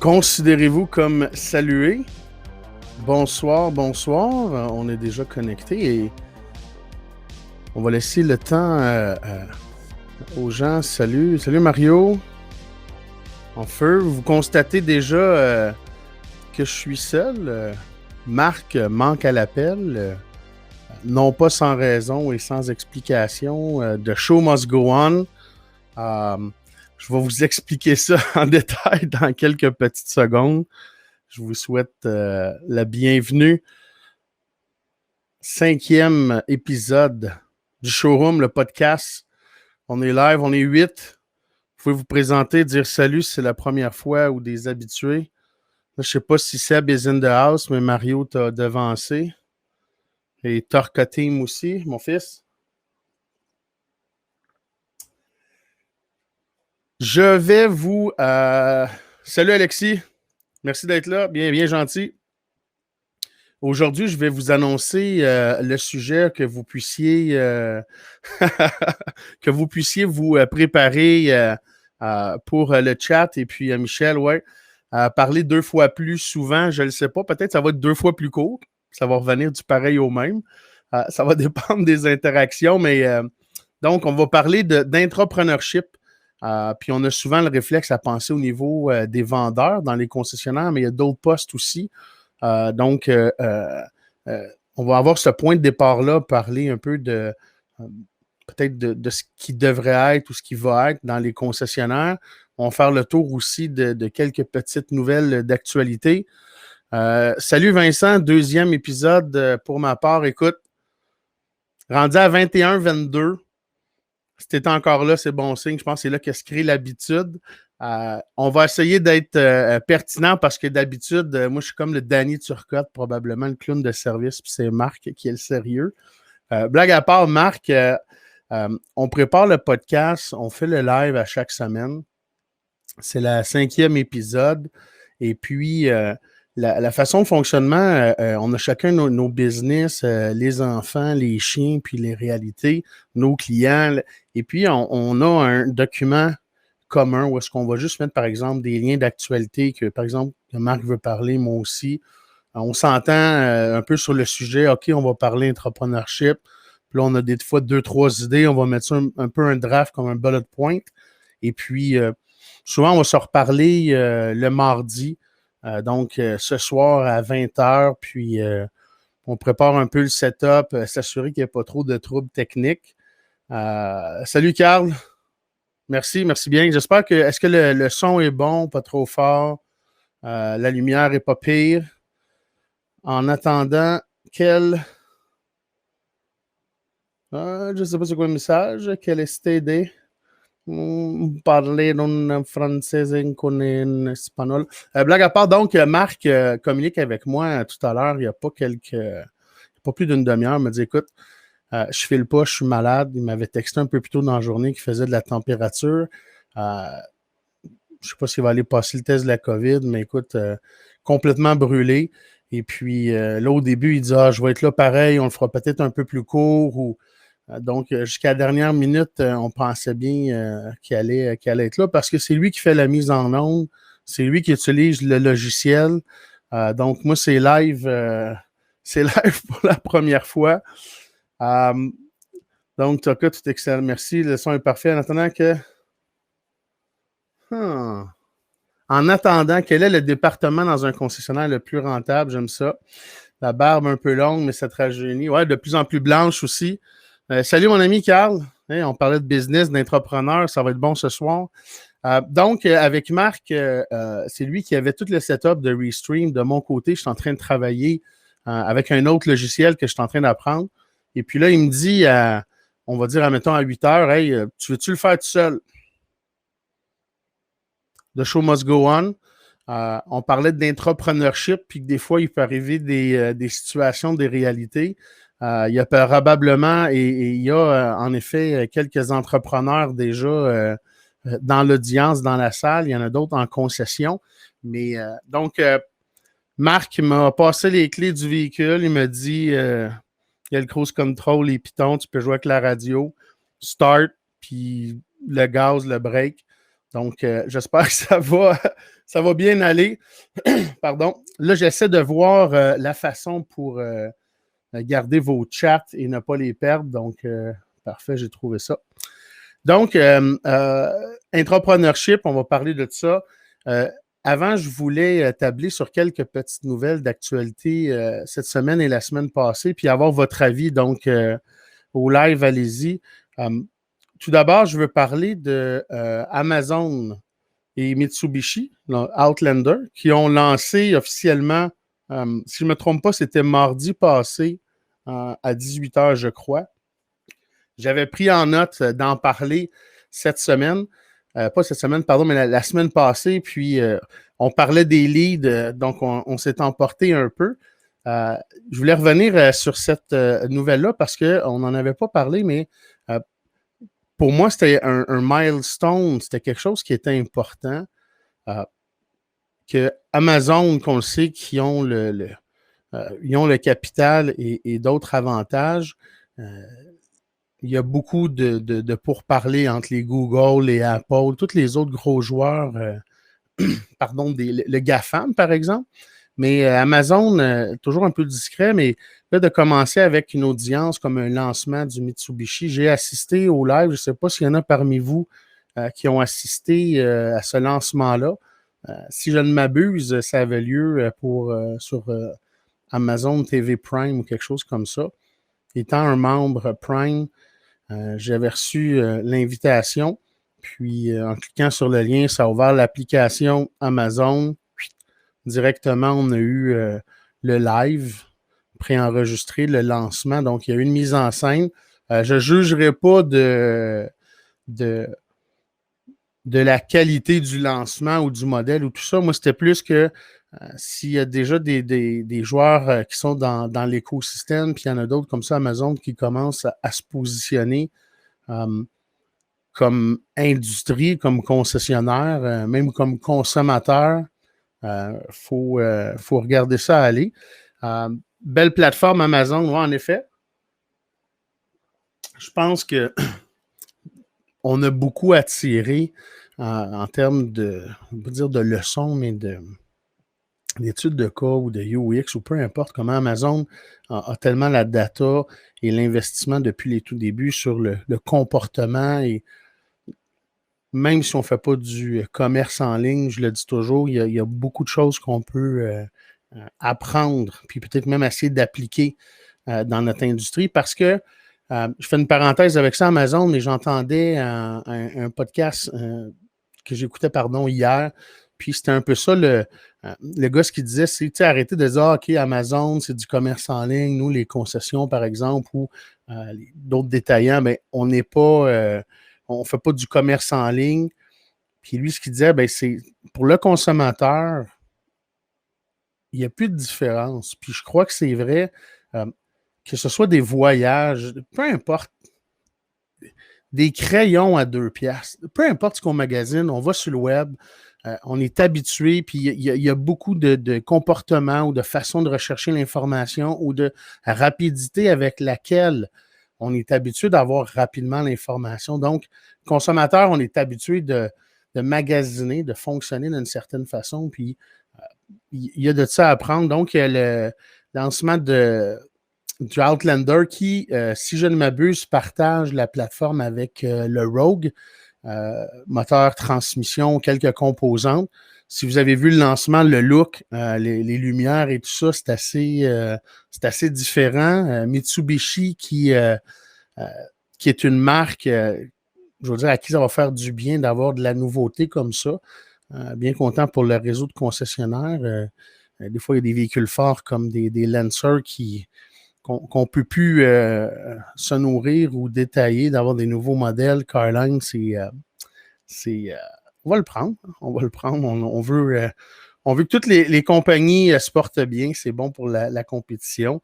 Considérez-vous comme salué. Bonsoir, bonsoir. On est déjà connecté et on va laisser le temps aux gens. Salut Mario. En feu, vous constatez déjà que je suis seul. Marc manque à l'appel. Non pas sans raison et sans explication. The show must go on. Je vais vous expliquer ça en détail dans quelques petites secondes. Je vous souhaite la bienvenue. 5e épisode du Showroom, le podcast. On est live, on est 8. Vous pouvez vous présenter, dire salut si c'est la première fois ou des habitués. Là, je ne sais pas si Seb is in the house, mais Mario t'a devancé. Et Torka Team aussi, mon fils. Je vais vous... Salut Alexis. Merci d'être là. Bien gentil. Aujourd'hui, je vais vous annoncer le sujet que vous puissiez vous préparer pour le chat. Et puis, Michel, parler 2 fois plus souvent, je ne le sais pas. Peut-être ça va être 2 fois plus court. Ça va revenir du pareil au même. Ça va dépendre des interactions. Mais donc, on va parler d'intrapreneurship. Puis on a souvent le réflexe à penser au niveau des vendeurs dans les concessionnaires, mais il y a d'autres postes aussi. Donc, on va avoir ce point de départ-là, parler un peu de peut-être de ce qui devrait être ou ce qui va être dans les concessionnaires. On va faire le tour aussi de quelques petites nouvelles d'actualité. Salut Vincent, 2e épisode pour ma part. Écoute, rendu à 21-22. Si tu es encore là, c'est bon signe. Je pense que c'est là que se crée l'habitude. On va essayer d'être pertinent parce que d'habitude, moi, je suis comme le Danny Turcotte, probablement le clown de service, puis c'est Marc qui est le sérieux. Blague à part, Marc, on prépare le podcast, on fait le live à chaque semaine. C'est la 5e épisode. Et puis, la façon de fonctionnement, on a chacun nos business, les enfants, les chiens, puis les réalités, nos clients. Et puis, on a un document commun où est-ce qu'on va juste mettre, par exemple, des liens d'actualité que, par exemple, que Marc veut parler, moi aussi. On s'entend un peu sur le sujet. OK, on va parler entrepreneurship. Puis là, on a des fois 2-3 idées. On va mettre ça un peu un draft comme un bullet point. Et puis, souvent, on va se reparler le mardi. Donc, ce soir à 20h, puis on prépare un peu le setup, s'assurer qu'il n'y ait pas trop de troubles techniques. Salut, Carl. Merci bien. J'espère que... Est-ce que le son est bon, pas trop fort? La lumière n'est pas pire. En attendant, je ne sais pas c'est quoi le message. Quel est STD? Parler un français qu'on est en espagnol. Blague à part, donc, Marc communique avec moi tout à l'heure, il n'y a pas plus d'une demi-heure. Il m'a dit, écoute, je file pas, je suis malade. Il m'avait texté un peu plus tôt dans la journée qu'il faisait de la température. Je ne sais pas s'il va aller passer le test de la COVID, mais écoute, complètement brûlé. Et puis, là, au début, il dit, je vais être là pareil, on le fera peut-être un peu plus court ou... Donc, jusqu'à la dernière minute, on pensait bien qu'il allait être là parce que c'est lui qui fait la mise en onde, c'est lui qui utilise le logiciel. Donc, moi, c'est live pour la première fois. Donc, Toka, tout excellent. Merci. Le son est parfait. En attendant, quel est le département dans un concessionnaire le plus rentable? J'aime ça. La barbe un peu longue, mais cette rajeunit. Ouais, de plus en plus blanche aussi. Salut mon ami Carl, on parlait de business, d'entrepreneur, ça va être bon ce soir. Donc, avec Marc, c'est lui qui avait tout le setup de Restream. De mon côté, je suis en train de travailler avec un autre logiciel que je suis en train d'apprendre. Et puis là, il me dit, on va dire, admettons à 8 heures, hey, tu veux-tu le faire tout seul? The show must go on. On parlait d'intrapreneurship, puis que des fois, il peut arriver des situations, des réalités. Il y a probablement, et il y a en effet quelques entrepreneurs déjà dans l'audience, dans la salle. Il y en a d'autres en concession. Mais donc, Marc m'a passé les clés du véhicule. Il m'a dit, il y a le cruise control, les pitons, tu peux jouer avec la radio, start, puis le gaz, le break. Donc, j'espère que ça va bien aller. Pardon. Là, j'essaie de voir la façon pour garder vos chats et ne pas les perdre. Donc, parfait, j'ai trouvé ça. Donc, entrepreneurship, on va parler de ça. Avant, je voulais tabler sur quelques petites nouvelles d'actualité cette semaine et la semaine passée, puis avoir votre avis. Donc, au live, allez-y. Tout d'abord, je veux parler de Amazon et Mitsubishi, Outlander, qui ont lancé officiellement, si je ne me trompe pas, c'était mardi passé à 18h, je crois. J'avais pris en note d'en parler cette semaine, pas cette semaine, pardon, mais la semaine passée, puis on parlait des leads, donc on s'est emporté un peu. Je voulais revenir sur cette nouvelle-là parce qu'on n'en avait pas parlé, mais pour moi, c'était un milestone, c'était quelque chose qui était important. Que Amazon, qu'on le sait, qui ont ils ont le capital et d'autres avantages. Il y a beaucoup de pourparlers entre les Google, les Apple, tous les autres gros joueurs, pardon, le GAFAM, par exemple. Mais Amazon, toujours un peu discret, mais là, de commencer avec une audience comme un lancement du Mitsubishi, j'ai assisté au live. Je ne sais pas s'il y en a parmi vous qui ont assisté à ce lancement-là. Si je ne m'abuse, ça avait lieu sur Amazon TV Prime ou quelque chose comme ça. Étant un membre Prime, j'avais reçu l'invitation. Puis, en cliquant sur le lien, ça a ouvert l'application Amazon. Directement, on a eu le live préenregistré, le lancement. Donc, il y a eu une mise en scène. Je ne jugerai pas de la qualité du lancement ou du modèle ou tout ça. Moi, c'était plus que s'il y a déjà des joueurs qui sont dans l'écosystème, puis il y en a d'autres comme ça, Amazon, qui commencent à se positionner comme industrie, comme concessionnaire, même comme consommateur. Faut regarder ça aller. Belle plateforme Amazon, oui, en effet. Je pense que on a beaucoup à tirer en termes de, on peut dire de leçons, mais d'études de cas ou de UX ou peu importe comment Amazon a tellement la data et l'investissement depuis les tout débuts sur le comportement et même si on ne fait pas du commerce en ligne, je le dis toujours, il y a beaucoup de choses qu'on peut apprendre, puis peut-être même essayer d'appliquer dans notre industrie parce que je fais une parenthèse avec ça, Amazon, mais j'entendais un podcast que j'écoutais, hier, puis c'était un peu ça, le gars, ce qu'il disait, c'est arrêter de dire, OK, Amazon, c'est du commerce en ligne, nous, les concessions, par exemple, ou d'autres détaillants, mais on n'est pas, on ne fait pas du commerce en ligne. Puis lui, ce qu'il disait, c'est pour le consommateur, il n'y a plus de différence. Puis je crois que c'est vrai, que ce soit des voyages, peu importe, des crayons à 2 piastres, peu importe ce qu'on magasine, on va sur le web, on est habitué, puis il y a beaucoup de comportements ou de façons de rechercher l'information ou de rapidité avec laquelle on est habitué d'avoir rapidement l'information. Donc, consommateur, on est habitué de magasiner, de fonctionner d'une certaine façon, puis il y a de ça à apprendre. Donc, il y a le lancement du Outlander qui, si je ne m'abuse, partage la plateforme avec le Rogue, moteur, transmission, quelques composantes. Si vous avez vu le lancement, le look, les lumières et tout ça, c'est assez différent. Mitsubishi qui est une marque, je veux dire, à qui ça va faire du bien d'avoir de la nouveauté comme ça. Bien content pour le réseau de concessionnaires. Des fois, il y a des véhicules forts comme des Lancer qu'on ne peut plus se nourrir ou détailler, d'avoir des nouveaux modèles. Carline, on va le prendre. On va le prendre. On veut que toutes les compagnies se portent bien. C'est bon pour la compétition.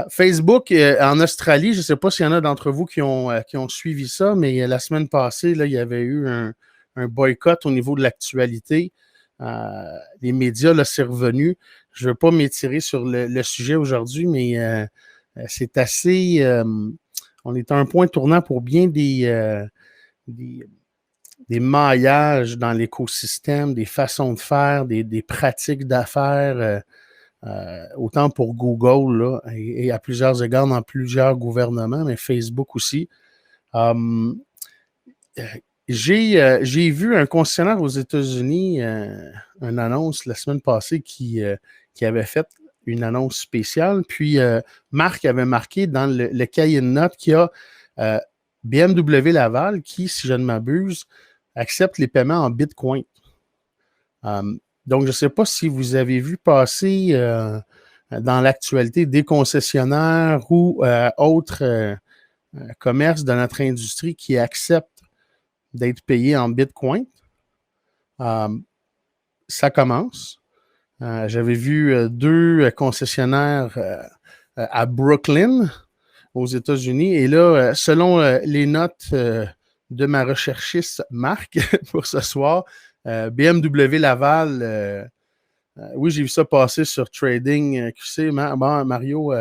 Facebook en Australie, je ne sais pas s'il y en a d'entre vous qui ont suivi ça, mais la semaine passée, là, il y avait eu un boycott au niveau de l'actualité. Les médias, là, c'est revenu. Je ne veux pas m'étirer sur le sujet aujourd'hui, mais c'est assez... on est à un point tournant pour bien des des maillages dans l'écosystème, des façons de faire, des pratiques d'affaires, autant pour Google là, et à plusieurs égards dans plusieurs gouvernements, mais Facebook aussi. J'ai vu un concessionnaire aux États-Unis, une annonce la semaine passée qui avait fait une annonce spéciale. Puis Marc avait marqué dans le cahier de notes qu'il y a BMW Laval qui, si je ne m'abuse, accepte les paiements en Bitcoin. Donc, je ne sais pas si vous avez vu passer dans l'actualité des concessionnaires ou autres commerces de notre industrie qui acceptent d'être payés en Bitcoin. Ça commence. J'avais vu 2 concessionnaires à Brooklyn, aux États-Unis. Et là, selon les notes de ma recherchiste Marc pour ce soir, BMW Laval, oui, j'ai vu ça passer sur Trading QC. Bon, Mario,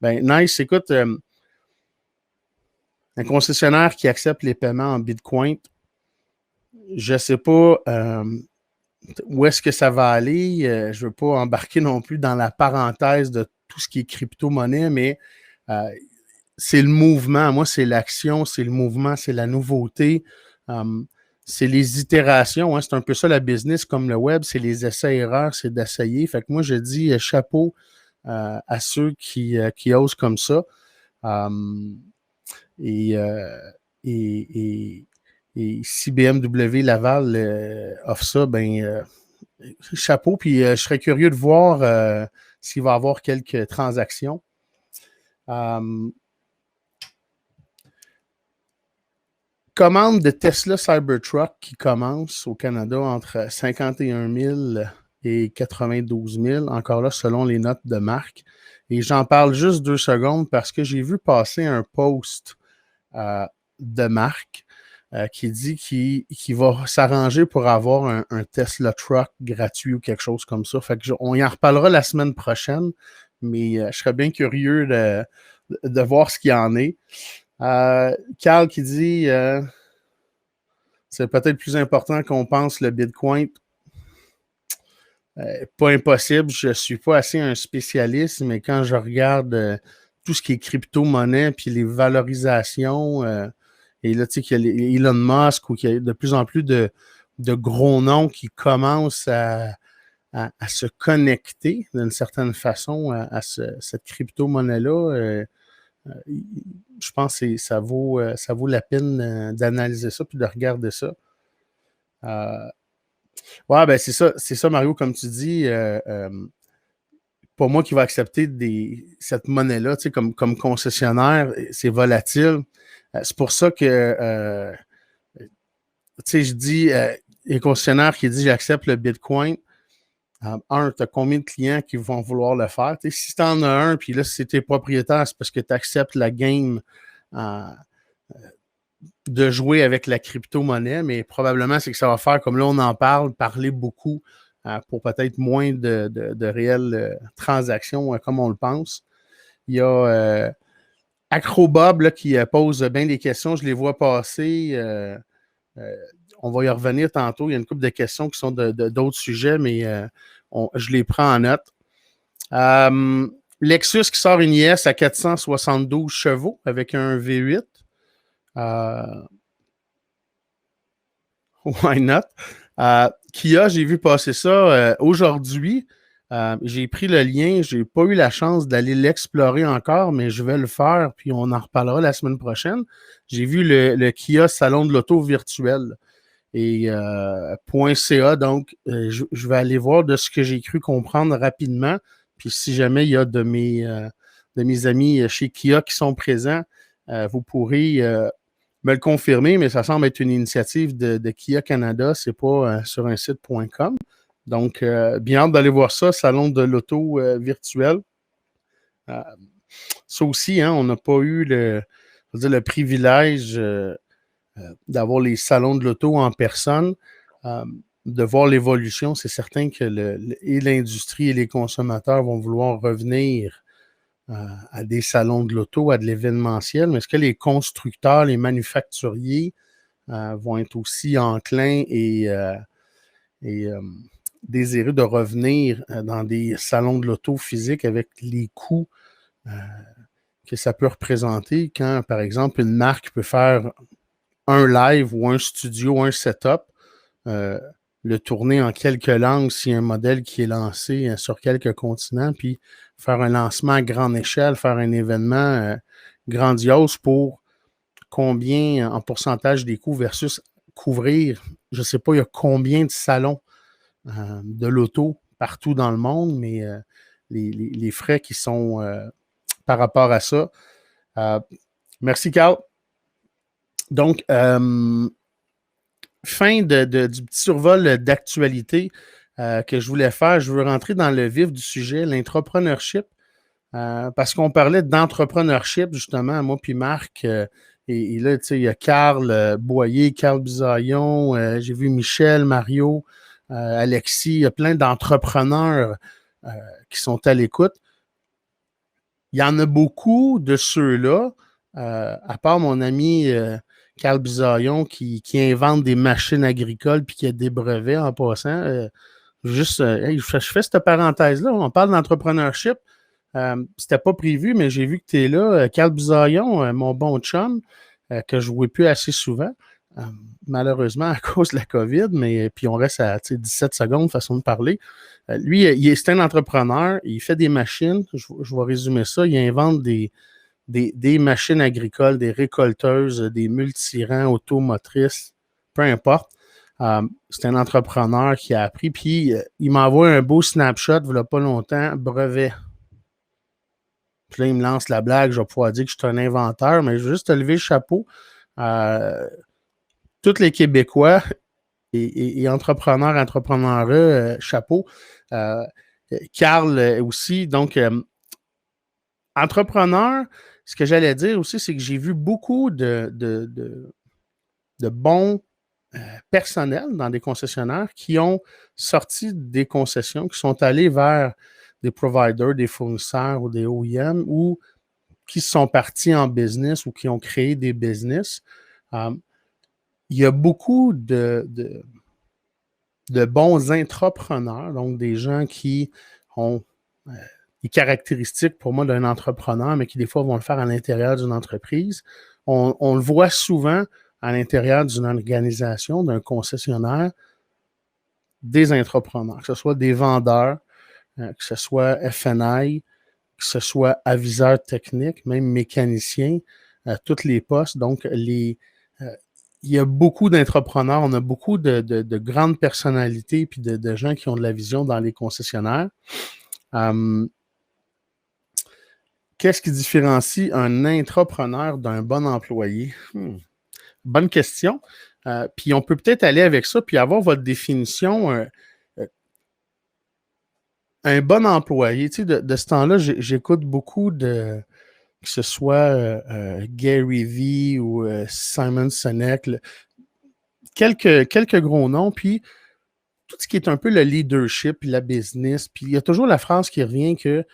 ben, nice. Écoute, un concessionnaire qui accepte les paiements en Bitcoin, je ne sais pas où est-ce que ça va aller. Je ne veux pas embarquer non plus dans la parenthèse de tout ce qui est crypto-monnaie, mais c'est le mouvement. Moi, c'est l'action, c'est le mouvement, c'est la nouveauté. C'est les itérations. Hein. C'est un peu ça la business comme le web. C'est les essais-erreurs, c'est d'essayer. Fait que moi, je dis chapeau à ceux qui osent comme ça. Et si BMW Laval offre ça, ben chapeau. Puis je serais curieux de voir s'il va y avoir quelques transactions. Commande de Tesla Cybertruck qui commence au Canada entre 51 000 et 92 000, encore là, selon les notes de Marc. Et j'en parle juste 2 secondes parce que j'ai vu passer un post de Marc qui dit qu'il va s'arranger pour avoir un Tesla Truck gratuit ou quelque chose comme ça. Fait que on y en reparlera la semaine prochaine, mais je serais bien curieux de voir ce qu'il y en est. Carl qui dit c'est peut-être plus important qu'on pense le Bitcoin. Pas impossible, je ne suis pas assez un spécialiste, mais quand je regarde tout ce qui est crypto-monnaie puis les valorisations, et là, tu sais, qu'il y a Elon Musk ou qu'il y a de plus en plus de gros noms qui commencent à se connecter d'une certaine façon à cette crypto-monnaie-là. Je pense que ça vaut la peine d'analyser ça puis de regarder ça. Ouais, ben c'est ça, Mario, comme tu dis. Pas moi qui va accepter cette monnaie-là, tu sais, comme concessionnaire, c'est volatile. C'est pour ça que, tu sais, je dis, les concessionnaires qui disent j'accepte le Bitcoin, tu as combien de clients qui vont vouloir le faire? Tu sais, si tu en as un, puis là, si tu es propriétaire, c'est parce que tu acceptes la game de jouer avec la crypto-monnaie, mais probablement, c'est que ça va faire, comme là, on en parle, parler beaucoup pour peut-être moins de réelles transactions comme on le pense. Il y a Acrobob là, qui pose bien des questions. Je les vois passer. On va y revenir tantôt. Il y a une couple de questions qui sont d'autres sujets, mais je les prends en note. Lexus qui sort une IS à 472 chevaux avec un V8. Why not? Kia, j'ai vu passer ça aujourd'hui. J'ai pris le lien. Je n'ai pas eu la chance d'aller l'explorer encore, mais je vais le faire, puis on en reparlera la semaine prochaine. J'ai vu le Kia Salon de l'auto virtuel et .ca, donc je vais aller voir de ce que j'ai cru comprendre rapidement. Puis si jamais il y a de mes amis chez Kia qui sont présents, vous pourrez me le confirmer, mais ça semble être une initiative de Kia Canada, c'est pas sur un site.com. Donc, bien hâte d'aller voir ça, Salon de l'auto virtuel. Ça aussi, hein, on n'a pas eu le privilège d'avoir les salons de l'auto en personne, de voir l'évolution. C'est certain que et l'industrie et les consommateurs vont vouloir revenir à des salons de l'auto, à de l'événementiel, mais est-ce que les constructeurs, les manufacturiers vont être aussi enclins et désireux de revenir dans des salons de l'auto physique avec les coûts que ça peut représenter quand, par exemple, une marque peut faire un live ou un studio, un setup, le tourner en quelques langues s'il y a un modèle qui est lancé sur quelques continents, puis faire un lancement à grande échelle, faire un événement grandiose pour combien en pourcentage des coûts versus couvrir, je ne sais pas, il y a combien de salons de l'auto partout dans le monde, mais les frais qui sont par rapport à ça. Merci, Carl. Donc, fin du petit survol d'actualité que je voulais faire. Je veux rentrer dans le vif du sujet, l'intrapreneurship, parce qu'on parlait d'entrepreneurship, justement, moi puis Marc. Et là, tu sais, il y a Carl Boyer, Carl Bisaillon, j'ai vu Michel, Mario, Alexis, il y a plein d'entrepreneurs qui sont à l'écoute. Il y en a beaucoup de ceux-là, à part mon ami Carl Bisaillon qui invente des machines agricoles puis qui a des brevets en passant. Hey, je fais cette parenthèse-là, on parle d'entrepreneurship. C'était pas prévu, mais j'ai vu que tu es là. Carl Bisaillon, mon bon chum, que je ne vois plus assez souvent, malheureusement à cause de la COVID, mais puis on reste à 17 secondes, façon de parler. Lui, c'est un entrepreneur, il fait des machines, je vais résumer ça, il invente des machines agricoles, des récolteuses, des multirangs, automotrices, peu importe. C'est un entrepreneur qui a appris, puis il m'envoie un beau snapshot, il n'y a pas longtemps, brevet. Puis là, il me lance la blague, je vais pouvoir dire que je suis un inventeur, mais je veux juste te lever le chapeau. Tous les Québécois et entrepreneurs, entrepreneureux, chapeau. Carl aussi. Donc, entrepreneur, ce que j'allais dire aussi, c'est que j'ai vu beaucoup de bons personnels dans des concessionnaires qui ont sorti des concessions, qui sont allés vers des providers, des fournisseurs ou des OEM ou qui sont partis en business ou qui ont créé des business. Il y a beaucoup de bons intrapreneurs, donc des gens qui ont des caractéristiques pour moi d'un entrepreneur, mais qui des fois vont le faire à l'intérieur d'une entreprise. On le voit souvent à l'intérieur d'une organisation, d'un concessionnaire, des intrapreneurs, que ce soit des vendeurs, que ce soit FNI, que ce soit aviseur technique, même mécanicien, tous les postes. Donc, il y a beaucoup d'entrepreneurs, on a beaucoup de grandes personnalités puis de gens qui ont de la vision dans les concessionnaires. Qu'est-ce qui différencie un intrapreneur d'un bon employé? Bonne question. Puis on peut peut-être aller avec ça puis avoir votre définition. Un bon employé, tu sais, de ce temps-là, j'écoute beaucoup que ce soit Gary Vee ou Simon Sinek, quelques gros noms, puis tout ce qui est un peu le leadership, puis la business, puis il y a toujours la phrase qui revient que,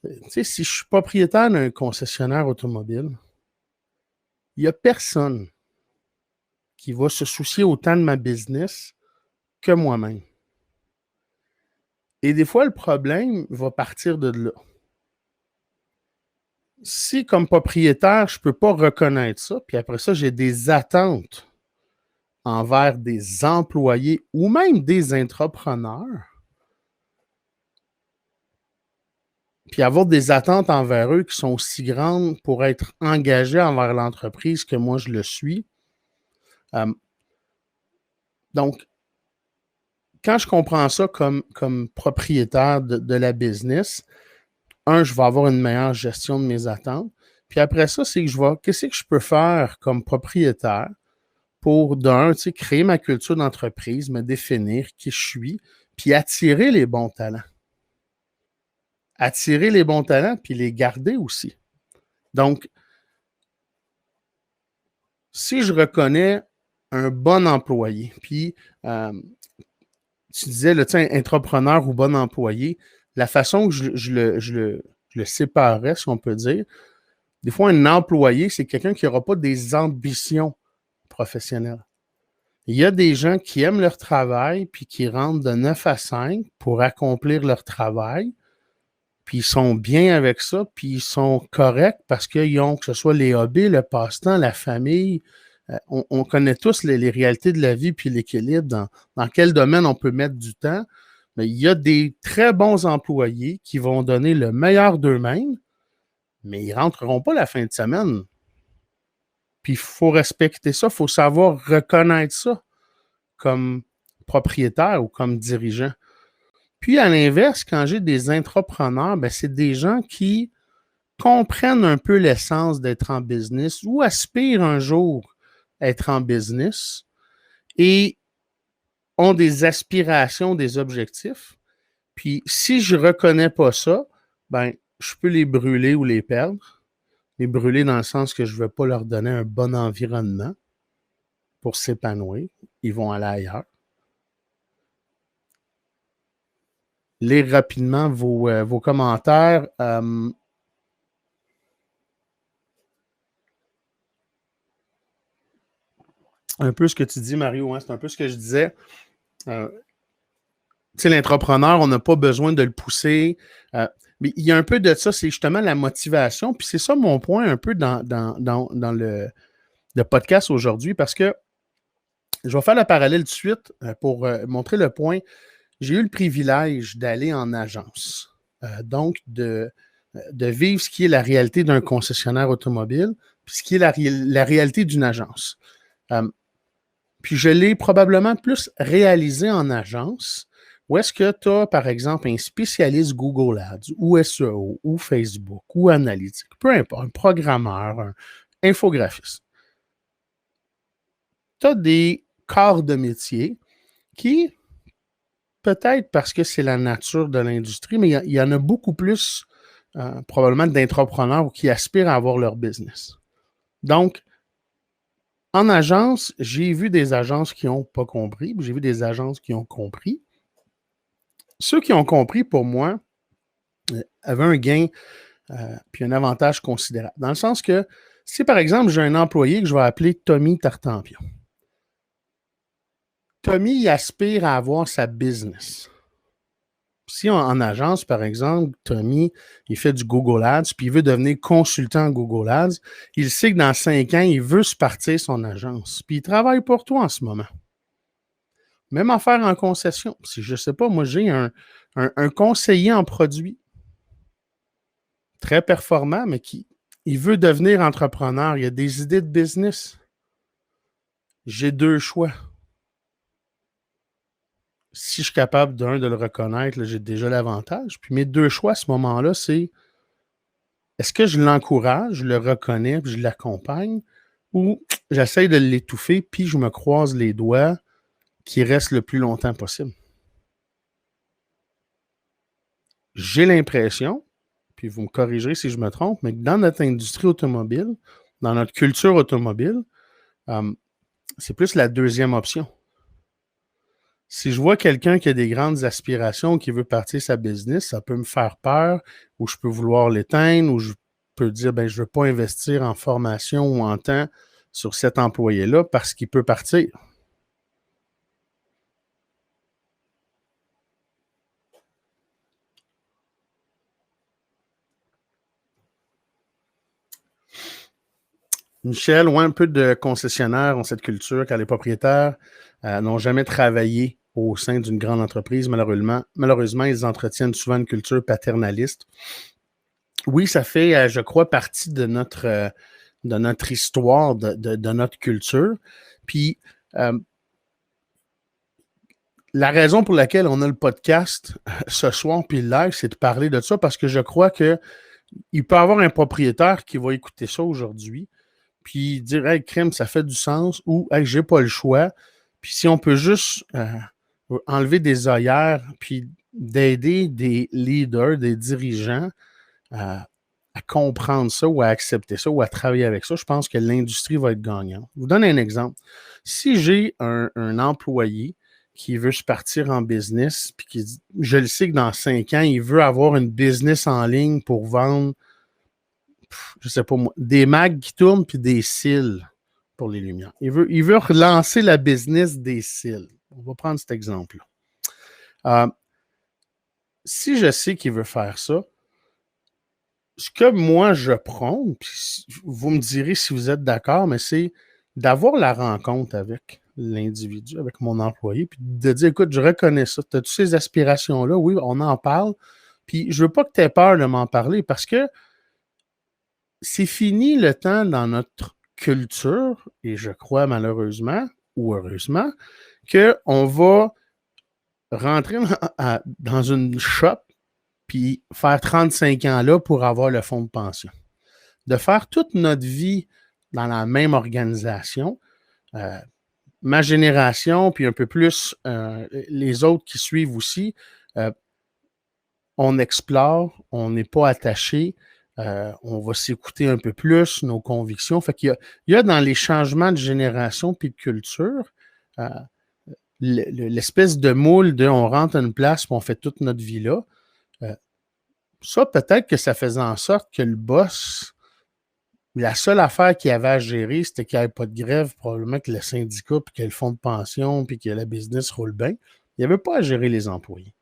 tu sais, si je suis propriétaire d'un concessionnaire automobile, il n'y a personne qui va se soucier autant de ma business que moi-même. Et des fois, le problème va partir de là. Si, comme propriétaire, je ne peux pas reconnaître ça, puis après ça, j'ai des attentes envers des employés ou même des intrapreneurs, puis avoir des attentes envers eux qui sont aussi grandes pour être engagés envers l'entreprise que moi, je le suis. Donc, quand je comprends ça comme propriétaire de la business, je vais avoir une meilleure gestion de mes attentes. Puis après ça, c'est que qu'est-ce que je peux faire comme propriétaire pour, créer ma culture d'entreprise, me définir qui je suis, puis attirer les bons talents. Attirer les bons talents, puis les garder aussi. Donc, si je reconnais un bon employé, puis tu disais, intrapreneur ou bon employé, la façon que je le séparerais, si on peut dire, des fois, un employé, c'est quelqu'un qui n'aura pas des ambitions professionnelles. Il y a des gens qui aiment leur travail puis qui rentrent de 9 à 5 pour accomplir leur travail, puis ils sont bien avec ça, puis ils sont corrects parce qu'ils ont, que ce soit les hobbies, le passe-temps, la famille, on connaît tous les réalités de la vie puis l'équilibre, dans quel domaine on peut mettre du temps. Mais il y a des très bons employés qui vont donner le meilleur d'eux-mêmes, mais ils ne rentreront pas la fin de semaine. Puis il faut respecter ça, il faut savoir reconnaître ça comme propriétaire ou comme dirigeant. Puis à l'inverse, quand j'ai des entrepreneurs, ben, c'est des gens qui comprennent un peu l'essence d'être en business ou aspirent un jour à être en business et ont des aspirations, des objectifs. Puis si je ne reconnais pas ça, ben, je peux les brûler ou les perdre. Les brûler dans le sens que je ne veux pas leur donner un bon environnement pour s'épanouir. Ils vont aller ailleurs. Lire rapidement vos commentaires. Un peu ce que tu dis, Mario, hein, c'est un peu ce que je disais. Tu sais, l'entrepreneur, on n'a pas besoin de le pousser. Mais il y a un peu de ça, c'est justement la motivation. Puis c'est ça mon point un peu dans le podcast aujourd'hui, parce que je vais faire le parallèle tout de suite pour montrer le point. J'ai eu le privilège d'aller en agence. Donc, de vivre ce qui est la réalité d'un concessionnaire automobile, puis ce qui est la réalité d'une agence. Puis je l'ai probablement plus réalisé en agence, où est-ce que tu as, par exemple, un spécialiste Google Ads, ou SEO, ou Facebook, ou analytique, peu importe, un programmeur, un infographiste. Tu as des corps de métier qui, peut-être parce que c'est la nature de l'industrie, mais il y en a beaucoup plus probablement d'entrepreneurs qui aspirent à avoir leur business. Donc, en agence, j'ai vu des agences qui n'ont pas compris, puis j'ai vu des agences qui ont compris. Ceux qui ont compris, pour moi, avaient un gain puis un avantage considérable. Dans le sens que, si par exemple, j'ai un employé que je vais appeler Tommy Tartampion. Tommy, il aspire à avoir sa business. Si en agence, par exemple, Tommy, il fait du Google Ads, puis il veut devenir consultant Google Ads, il sait que dans 5 ans, il veut se partir son agence. Puis il travaille pour toi en ce moment. Même affaire en concession. Si je ne sais pas, moi, j'ai un conseiller en produit très performant, mais il veut devenir entrepreneur. Il a des idées de business. J'ai 2 choix. Si je suis capable, de le reconnaître, là, j'ai déjà l'avantage. Puis mes 2 choix à ce moment-là, c'est est-ce que je l'encourage, je le reconnais, puis je l'accompagne, ou j'essaie de l'étouffer, puis je me croise les doigts qu'il reste le plus longtemps possible. J'ai l'impression, puis vous me corrigerez si je me trompe, mais que dans notre industrie automobile, dans notre culture automobile, c'est plus la deuxième option. Si je vois quelqu'un qui a des grandes aspirations, qui veut partir sa business, ça peut me faire peur, ou je peux vouloir l'éteindre, ou je peux dire, ben, je ne veux pas investir en formation ou en temps sur cet employé-là parce qu'il peut partir. Michel, ouais, un peu de concessionnaires ont cette culture car les propriétaires n'ont jamais travaillé au sein d'une grande entreprise. Malheureusement, ils entretiennent souvent une culture paternaliste. Oui, ça fait, je crois, partie de notre histoire, de notre culture. Puis, la raison pour laquelle on a le podcast ce soir puis le live, c'est de parler de ça parce que je crois qu'il peut y avoir un propriétaire qui va écouter ça aujourd'hui puis dire, hey, crème, ça fait du sens ou, hey, j'ai pas le choix. Puis si on peut juste enlever des œillères puis d'aider des leaders, des dirigeants à comprendre ça ou à accepter ça ou à travailler avec ça, je pense que l'industrie va être gagnante. Je vous donne un exemple. Si j'ai un employé qui veut se partir en business, puis qui dit, je le sais que dans 5 ans, il veut avoir une business en ligne pour vendre, je sais pas moi, des mags qui tournent puis des cils pour les lumières. Il veut relancer la business des cils. On va prendre cet exemple-là. Si je sais qu'il veut faire ça, ce que moi je prône, puis vous me direz si vous êtes d'accord, mais c'est d'avoir la rencontre avec l'individu, avec mon employé, puis de dire, écoute, je reconnais ça, tu as toutes ces aspirations-là, oui, on en parle, puis je veux pas que tu aies peur de m'en parler, parce que c'est fini le temps dans notre culture, et je crois malheureusement, ou heureusement, qu'on va rentrer dans une shop, puis faire 35 ans là pour avoir le fonds de pension. De faire toute notre vie dans la même organisation, ma génération, puis un peu plus les autres qui suivent aussi, on explore, on n'est pas attaché, on va s'écouter un peu plus, nos convictions. Fait qu'il y a dans les changements de génération puis de culture, l'espèce de moule de on rentre à une place puis on fait toute notre vie là. Ça, peut-être que ça faisait en sorte que le boss, la seule affaire qu'il avait à gérer, c'était qu'il n'y avait pas de grève, probablement que le syndicat, puis que le fonds de pension, puis que la business roule bien. Il n'y avait pas à gérer les employés.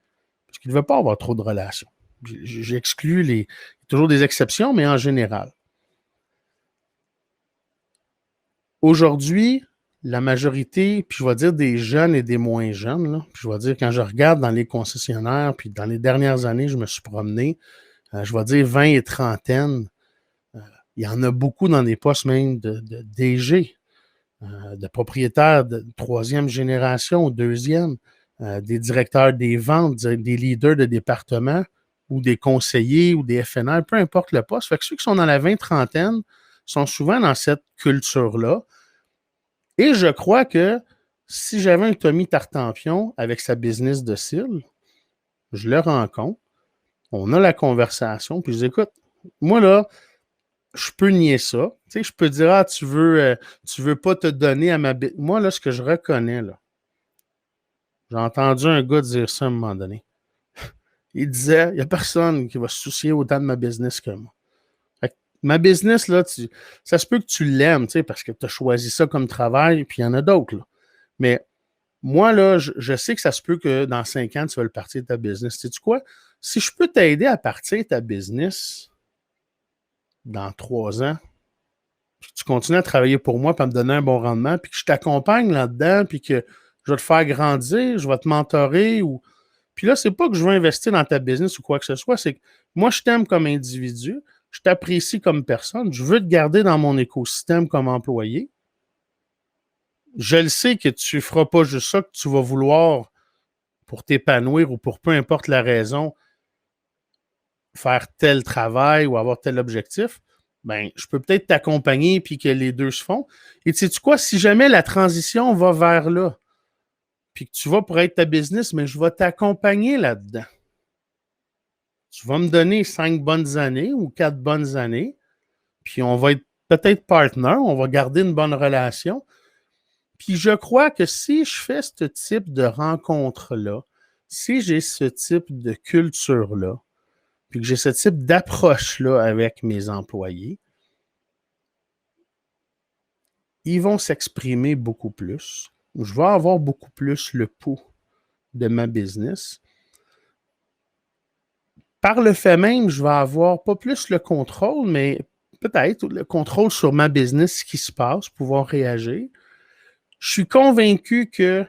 Parce qu'il ne devait pas avoir trop de relations. J'exclus toujours des exceptions, mais en général. Aujourd'hui, la majorité, puis je vais dire des jeunes et des moins jeunes, là, puis je vais dire quand je regarde dans les concessionnaires, puis dans les dernières années, je me suis promené, je vais dire 20 et trentaine, il y en a beaucoup dans des postes même de DG, de propriétaires de troisième génération ou deuxième, des directeurs des ventes, des leaders de département ou des conseillers ou des FNR, peu importe le poste. Fait que ceux qui sont dans la vingtaine sont souvent dans cette culture-là. Et je crois que si j'avais un Tommy Tartampion avec sa business de cils, je le rencontre, on a la conversation, puis je dis, écoute, moi là, je peux nier ça. Tu sais, je peux dire, ah, tu veux pas te donner à ma business. Moi, là, ce que je reconnais, là, j'ai entendu un gars dire ça à un moment donné. Il disait, il n'y a personne qui va se soucier autant de ma business que moi. Fait que ma business, là, ça se peut que tu l'aimes, tu sais, parce que tu as choisi ça comme travail, puis il y en a d'autres, là. Mais moi, là, je sais que ça se peut que dans 5 ans, tu vas le partir de ta business. Sais-tu quoi? Si je peux t'aider à partir de ta business dans 3 ans, puis que tu continues à travailler pour moi, puis à me donner un bon rendement, puis que je t'accompagne là-dedans, puis que je vais te faire grandir, je vais te mentorer, ou... Puis là, c'est pas que je veux investir dans ta business ou quoi que ce soit, c'est que moi, je t'aime comme individu, je t'apprécie comme personne, je veux te garder dans mon écosystème comme employé. Je le sais que tu feras pas juste ça, que tu vas vouloir, pour t'épanouir ou pour peu importe la raison, faire tel travail ou avoir tel objectif, ben, je peux peut-être t'accompagner puis que les deux se font. Et tu sais quoi, si jamais la transition va vers là, puis que tu vas pour être ta business, mais je vais t'accompagner là-dedans. Tu vas me donner 5 bonnes années ou 4 bonnes années, puis on va être peut-être partner, on va garder une bonne relation. Puis je crois que si je fais ce type de rencontre-là, si j'ai ce type de culture-là, puis que j'ai ce type d'approche-là avec mes employés, ils vont s'exprimer beaucoup plus. Je vais avoir beaucoup plus le pouls de ma business. Par le fait même, je vais avoir pas plus le contrôle, mais peut-être le contrôle sur ma business, ce qui se passe, pouvoir réagir. Je suis convaincu que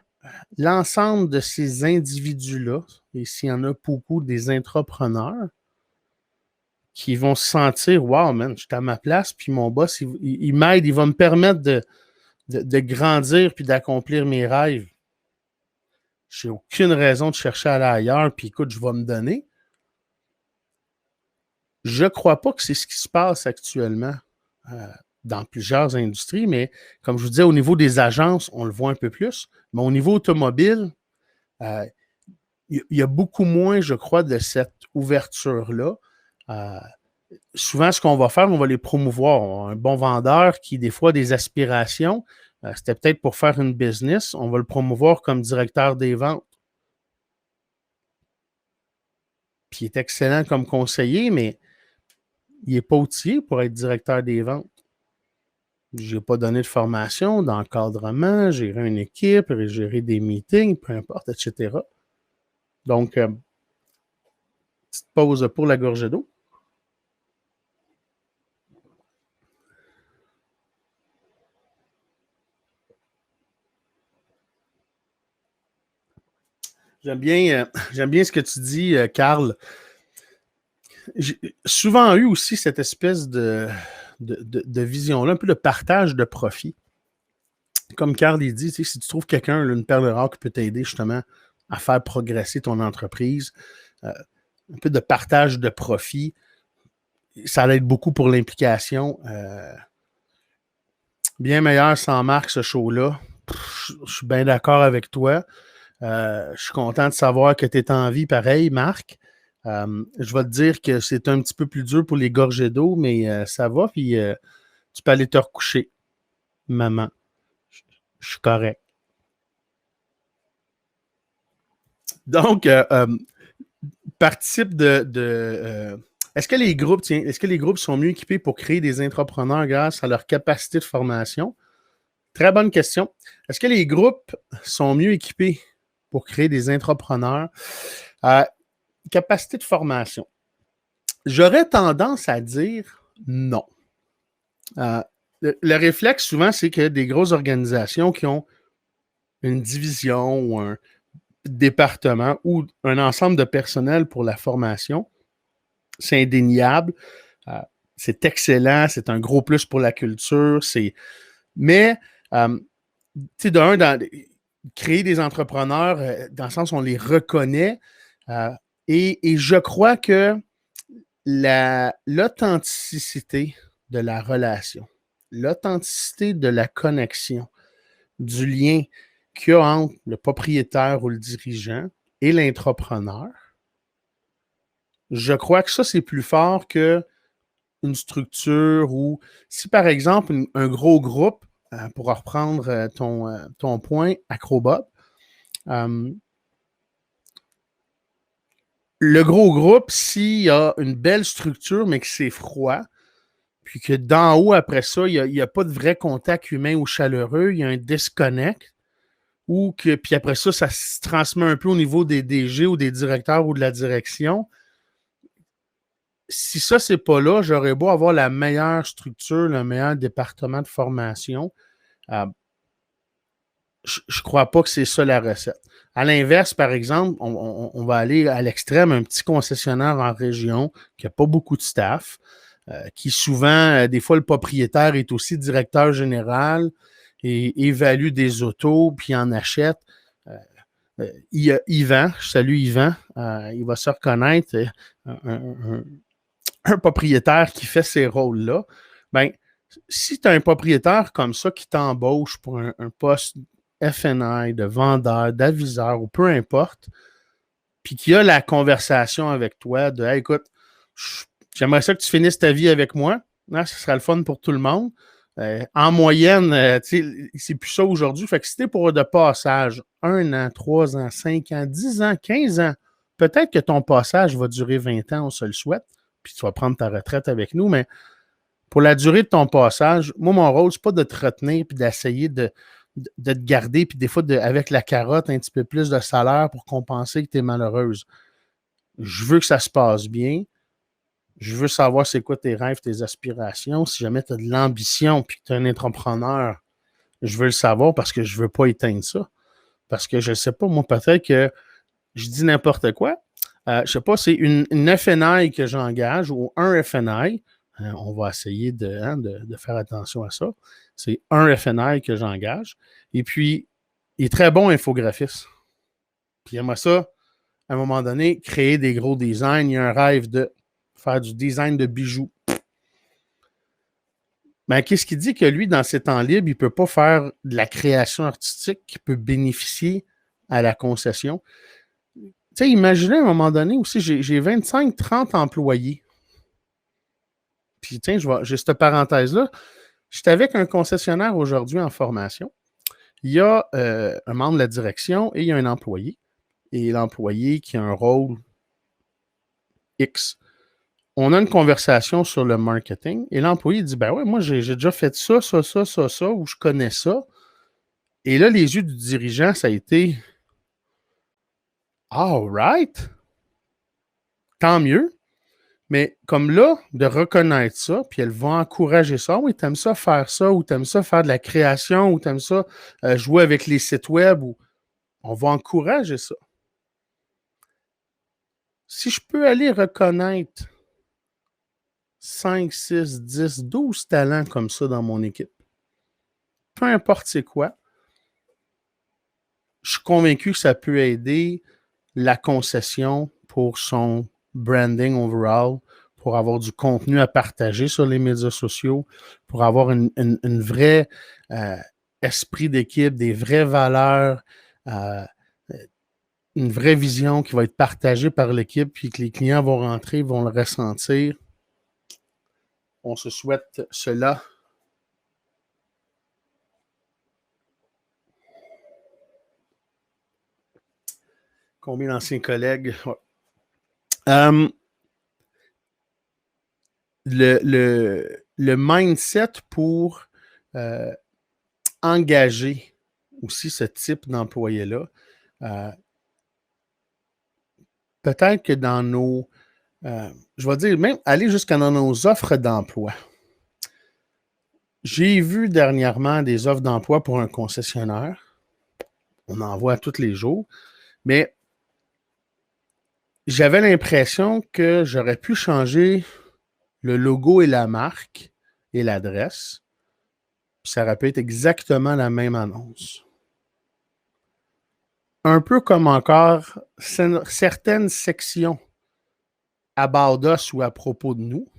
l'ensemble de ces individus-là, et s'il y en a beaucoup des entrepreneurs, qui vont se sentir, wow, man, je suis à ma place, puis mon boss, il m'aide, il va me permettre de grandir puis d'accomplir mes rêves. J'ai aucune raison de chercher à aller ailleurs, puis écoute, je vais me donner. Je ne crois pas que c'est ce qui se passe actuellement dans plusieurs industries, mais comme je vous disais, au niveau des agences, on le voit un peu plus, mais au niveau automobile, il y a beaucoup moins, je crois, de cette ouverture-là. Souvent, ce qu'on va faire, on va les promouvoir. Un bon vendeur qui, des fois, a des aspirations, c'était peut-être pour faire une business, on va le promouvoir comme directeur des ventes. Puis il est excellent comme conseiller, mais il n'est pas outillé pour être directeur des ventes. Je n'ai pas donné de formation, d'encadrement, gérer une équipe, gérer des meetings, peu importe, etc. Donc, petite pause pour la gorgée d'eau. J'aime bien ce que tu dis, Carl. J'ai souvent eu aussi cette espèce de vision-là, un peu de partage de profit. Comme Carl il dit, si tu trouves quelqu'un, une perle rare qui peut t'aider justement à faire progresser ton entreprise, un peu de partage de profit, ça aide beaucoup pour l'implication. Bien meilleur sans Marc, ce show-là. Je suis bien d'accord avec toi. Je suis content de savoir que tu es en vie pareil, Marc. Je vais te dire que c'est un petit peu plus dur pour les gorgées d'eau, mais ça va, puis tu peux aller te recoucher, maman. Je suis correct. Donc, participe est-ce que les groupes sont mieux équipés pour créer des entrepreneurs grâce à leur capacité de formation? Très bonne question. Est-ce que les groupes sont mieux équipés pour créer des entrepreneurs? Capacité de formation. J'aurais tendance à dire non. Le réflexe, souvent, c'est que des grosses organisations qui ont une division ou un département ou un ensemble de personnel pour la formation, c'est indéniable. C'est excellent, c'est un gros plus pour la culture. Mais, tu sais, créer des entrepreneurs, dans le sens où on les reconnaît, et je crois que l'authenticité de la relation, l'authenticité de la connexion, du lien qu'il y a entre le propriétaire ou le dirigeant et l'entrepreneur, je crois que ça, c'est plus fort qu'une structure ou si, par exemple, un gros groupe, pour reprendre ton point, Acrobot, le gros groupe, s'il y a une belle structure, mais que c'est froid, puis que d'en haut, après ça, il n'y a pas de vrai contact humain ou chaleureux, il y a un disconnect, puis après ça, ça se transmet un peu au niveau des DG ou des directeurs ou de la direction. Si ça, c'est pas là, j'aurais beau avoir la meilleure structure, le meilleur département de formation. Je ne crois pas que c'est ça la recette. À l'inverse, par exemple, on va aller à l'extrême, un petit concessionnaire en région qui n'a pas beaucoup de staff, qui souvent, des fois, le propriétaire est aussi directeur général et évalue des autos, puis en achète. Yvan, je salue Yvan, il va se reconnaître, un propriétaire qui fait ces rôles-là. Ben, si tu as un propriétaire comme ça qui t'embauche pour un poste FNI, de vendeur, d'aviseur ou peu importe, puis qui a la conversation avec toi de hey, écoute, j'aimerais ça que tu finisses ta vie avec moi. Ce sera le fun pour tout le monde. En moyenne, c'est plus ça aujourd'hui. Fait que si t'es pour de passage 1 an, 3 ans, 5 ans, 10 ans, 15 ans, peut-être que ton passage va durer 20 ans, on se le souhaite, puis tu vas prendre ta retraite avec nous, mais pour la durée de ton passage, moi, mon rôle, c'est pas de te retenir puis d'essayer de te garder, puis des fois, avec la carotte, un petit peu plus de salaire pour compenser que tu es malheureuse. Je veux que ça se passe bien. Je veux savoir c'est quoi tes rêves, tes aspirations. Si jamais tu as de l'ambition puis que tu es un entrepreneur, je veux le savoir parce que je ne veux pas éteindre ça. Parce que je ne sais pas, moi, peut-être que je dis n'importe quoi. Je ne sais pas, c'est une FNI que j'engage ou un FNI. On va essayer de faire attention à ça. C'est un FNI que j'engage. Et puis, il est très bon infographiste. Puis, moi ça, à un moment donné, créer des gros designs. Il y a un rêve de faire du design de bijoux. Mais qu'est-ce qu'il dit que lui, dans ses temps libres, il ne peut pas faire de la création artistique qui peut bénéficier à la concession? Tu sais, imaginez à un moment donné aussi, j'ai 25-30 employés. Puis, tiens, j'ai cette parenthèse-là. J'étais avec un concessionnaire aujourd'hui en formation. Il y a un membre de la direction et il y a un employé. Et l'employé qui a un rôle X on a une conversation sur le marketing et l'employé dit, ben ouais, moi, j'ai déjà fait ça, ou je connais ça. Et là, les yeux du dirigeant, ça a été, all right, tant mieux. Mais comme là, de reconnaître ça, puis elle va encourager ça. Oui, t'aimes ça faire ça, ou t'aimes ça faire de la création, ou t'aimes ça jouer avec les sites web, ou on va encourager ça. Si je peux aller reconnaître 5, 6, 10, 12 talents comme ça dans mon équipe, peu importe c'est quoi, je suis convaincu que ça peut aider la concession pour son branding overall, pour avoir du contenu à partager sur les médias sociaux, pour avoir une vraie esprit d'équipe, des vraies valeurs, une vraie vision qui va être partagée par l'équipe, puis que les clients vont rentrer, vont le ressentir. On se souhaite cela. Combien d'anciens collègues? Ouais. Le mindset pour engager aussi ce type d'employé-là, peut-être que dans nos, je vais dire, même aller jusqu'à dans nos offres d'emploi. J'ai vu dernièrement des offres d'emploi pour un concessionnaire. On en voit tous les jours. Mais j'avais l'impression que j'aurais pu changer le logo et la marque et l'adresse. Puis ça aurait pu être exactement la même annonce. Un peu comme encore certaines sections about us ou à propos de nous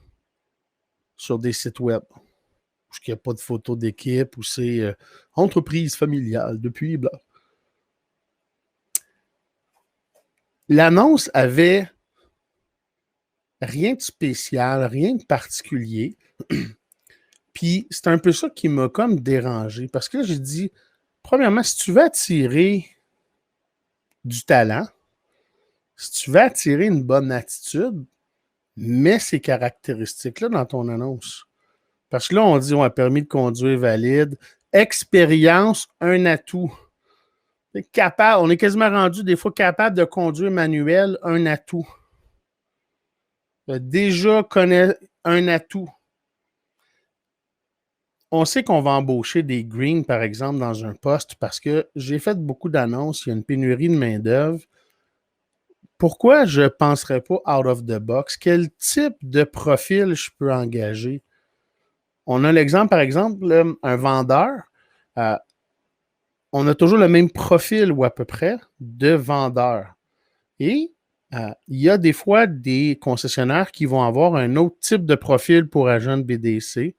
sur des sites web. Où il n'y a pas de photo d'équipe, où c'est entreprise familiale depuis blanc. L'annonce avait rien de spécial, rien de particulier. Puis c'est un peu ça qui m'a comme dérangé. Parce que là, j'ai dit, premièrement, si tu veux attirer du talent, si tu veux attirer une bonne attitude, mets ces caractéristiques-là dans ton annonce. Parce que là, on dit, on a permis de conduire valide. Expérience, un atout. Capable, on est quasiment rendu des fois capable de conduire manuel, un atout. Déjà connaît un atout. On sait qu'on va embaucher des greens, par exemple, dans un poste parce que j'ai fait beaucoup d'annonces, il y a une pénurie de main-d'œuvre. Pourquoi je ne penserais pas out of the box? Quel type de profil je peux engager? On a l'exemple, par exemple, un vendeur. On a toujours le même profil ou à peu près de vendeur. Et il y a des fois des concessionnaires qui vont avoir un autre type de profil pour agent de BDC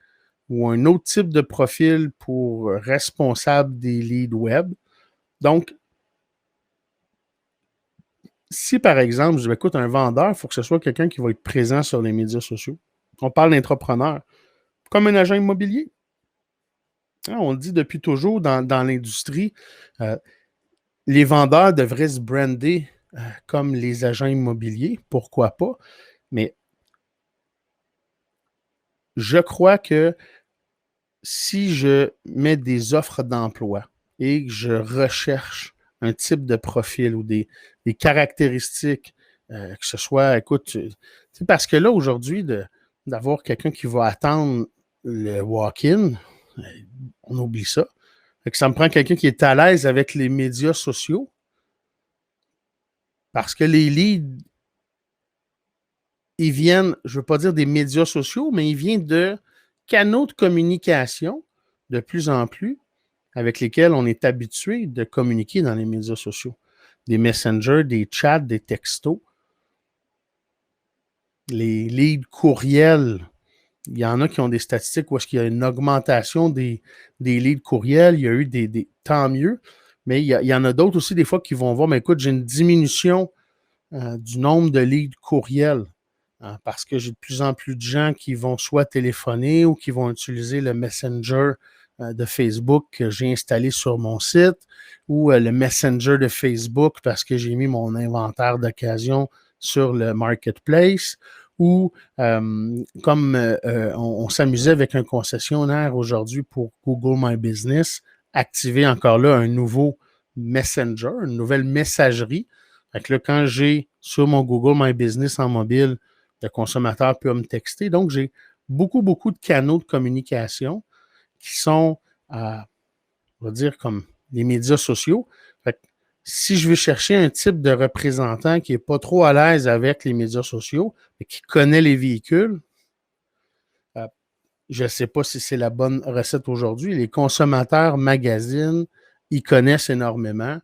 ou un autre type de profil pour responsable des leads web. Donc, si par exemple, je dis, écoute, un vendeur, il faut que ce soit quelqu'un qui va être présent sur les médias sociaux. On parle d'entrepreneur, comme un agent immobilier. On le dit depuis toujours dans l'industrie, les vendeurs devraient se brander comme les agents immobiliers, pourquoi pas, mais je crois que si je mets des offres d'emploi et que je recherche un type de profil ou des caractéristiques, que ce soit, écoute, parce que là, aujourd'hui, d'avoir quelqu'un qui va attendre le walk-in, on oublie ça. Fait que ça me prend quelqu'un qui est à l'aise avec les médias sociaux parce que les leads, ils viennent, je ne veux pas dire des médias sociaux, mais ils viennent de canaux de communication de plus en plus avec lesquels on est habitué de communiquer dans les médias sociaux. Des messengers, des chats, des textos. Les leads courriels, il y en a qui ont des statistiques où est-ce qu'il y a une augmentation des leads courriels. Il y a eu tant mieux, mais il y en a d'autres aussi des fois qui vont voir, mais écoute, j'ai une diminution du nombre de leads courriels. Parce que j'ai de plus en plus de gens qui vont soit téléphoner ou qui vont utiliser le Messenger de Facebook que j'ai installé sur mon site ou le Messenger de Facebook parce que j'ai mis mon inventaire d'occasion sur le Marketplace Ou comme on s'amusait avec un concessionnaire aujourd'hui pour Google My Business, activer encore là un nouveau Messenger, une nouvelle messagerie. Fait que là, quand j'ai sur mon Google My Business en mobile, le consommateur peut me texter. Donc, j'ai beaucoup, beaucoup de canaux de communication qui sont, on va dire, comme les médias sociaux. Fait que si je veux chercher un type de représentant qui n'est pas trop à l'aise avec les médias sociaux, mais qui connaît les véhicules, je ne sais pas si c'est la bonne recette aujourd'hui. Les consommateurs magazines, ils connaissent énormément.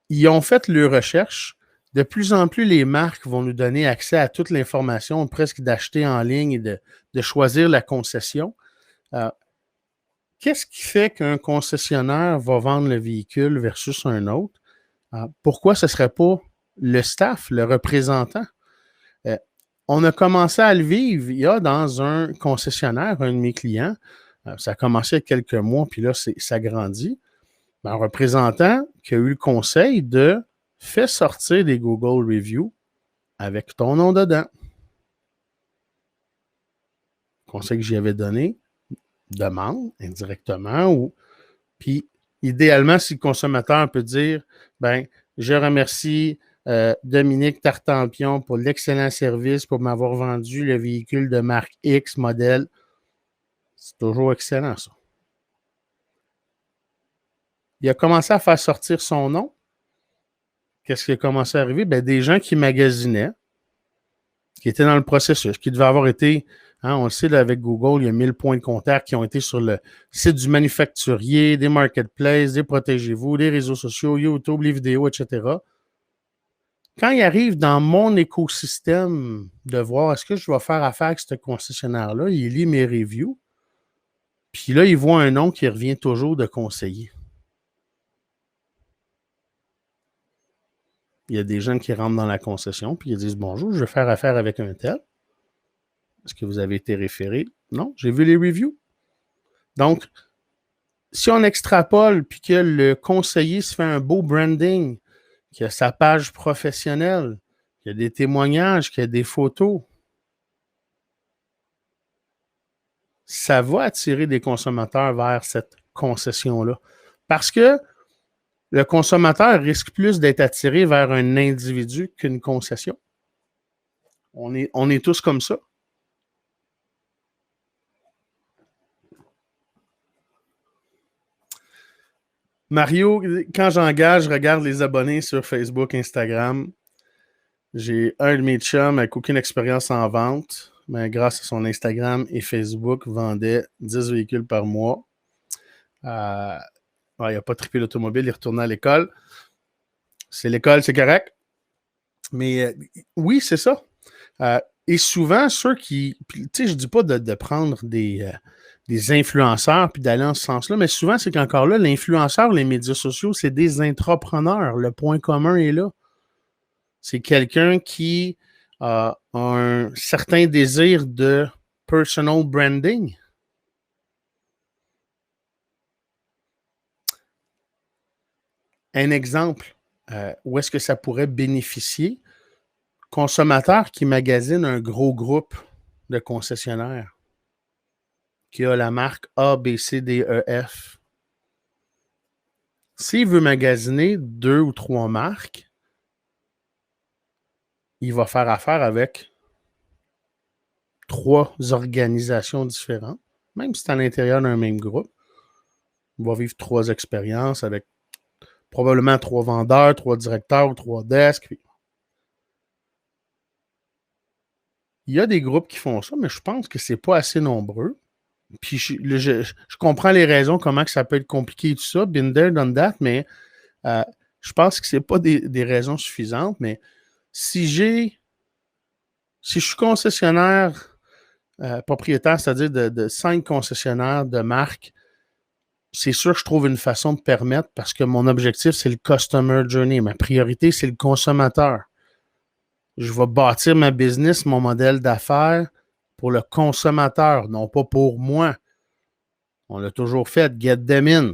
Ils ont fait leurs recherches. De plus en plus, les marques vont nous donner accès à toute l'information, presque d'acheter en ligne et de choisir la concession. Qu'est-ce qui fait qu'un concessionnaire va vendre le véhicule versus un autre? Pourquoi ce ne serait pas le staff, le représentant? On a commencé à le vivre. Il y a dans un concessionnaire, un de mes clients, ça a commencé il y a quelques mois, puis là, ça grandit. Un représentant qui a eu le conseil de faire sortir des Google Reviews avec ton nom dedans. Conseil que j'y avais donné, demande indirectement ou puis idéalement, si le consommateur peut dire ben, je remercie Dominique Tartampion pour l'excellent service pour m'avoir vendu le véhicule de marque X modèle. C'est toujours excellent, ça. Il a commencé à faire sortir son nom. Qu'est-ce qui a commencé à arriver? Ben, des gens qui magasinaient, qui étaient dans le processus, qui devaient avoir été, on le sait, là, avec Google, il y a 1000 points de contact qui ont été sur le site du manufacturier, des marketplaces, des protégez-vous, des réseaux sociaux, YouTube, les vidéos, etc. Quand il arrive dans mon écosystème de voir est-ce que je vais faire affaire avec ce concessionnaire-là, il lit mes reviews, puis là, il voit un nom qui revient toujours de conseiller. Il y a des gens qui rentrent dans la concession, puis ils disent « Bonjour, je vais faire affaire avec un tel. Est-ce que vous avez été référé? » Non, j'ai vu les reviews. Donc, si on extrapole, puis que le conseiller se fait un beau branding, qu'il a sa page professionnelle, qu'il y a des témoignages, qu'il y a des photos, ça va attirer des consommateurs vers cette concession-là. Parce que le consommateur risque plus d'être attiré vers un individu qu'une concession. On est tous comme ça. Mario, quand j'engage, je regarde les abonnés sur Facebook, Instagram. J'ai un de mes chums avec aucune expérience en vente, mais grâce à son Instagram et Facebook, vendait 10 véhicules par mois. Il n'a pas trippé l'automobile, il retournait à l'école. C'est l'école, c'est correct. Mais oui, c'est ça. Et souvent, ceux qui... Tu sais, je ne dis pas de prendre des influenceurs puis d'aller en ce sens-là, mais souvent, c'est qu'encore là, l'influenceur, les médias sociaux, c'est des intrapreneurs. Le point commun est là. C'est quelqu'un qui a un certain désir de personal branding. Un exemple, où est-ce que ça pourrait bénéficier? Consommateur qui magasine un gros groupe de concessionnaires qui a la marque A, B, C, D, E, F. S'il veut magasiner 2 ou 3 marques, il va faire affaire avec 3 organisations différentes, même si c'est à l'intérieur d'un même groupe. Il va vivre 3 expériences avec probablement 3 vendeurs, 3 directeurs, 3 desks. Il y a des groupes qui font ça, mais je pense que c'est pas assez nombreux. Puis je comprends les raisons, comment que ça peut être compliqué et tout ça, been there, done that, mais je pense que c'est pas des raisons suffisantes. Mais si je suis concessionnaire, propriétaire, c'est-à-dire de 5 concessionnaires de marque, c'est sûr que je trouve une façon de permettre parce que mon objectif, c'est le customer journey. Ma priorité, c'est le consommateur. Je vais bâtir ma business, mon modèle d'affaires pour le consommateur, non pas pour moi. On l'a toujours fait, get them in.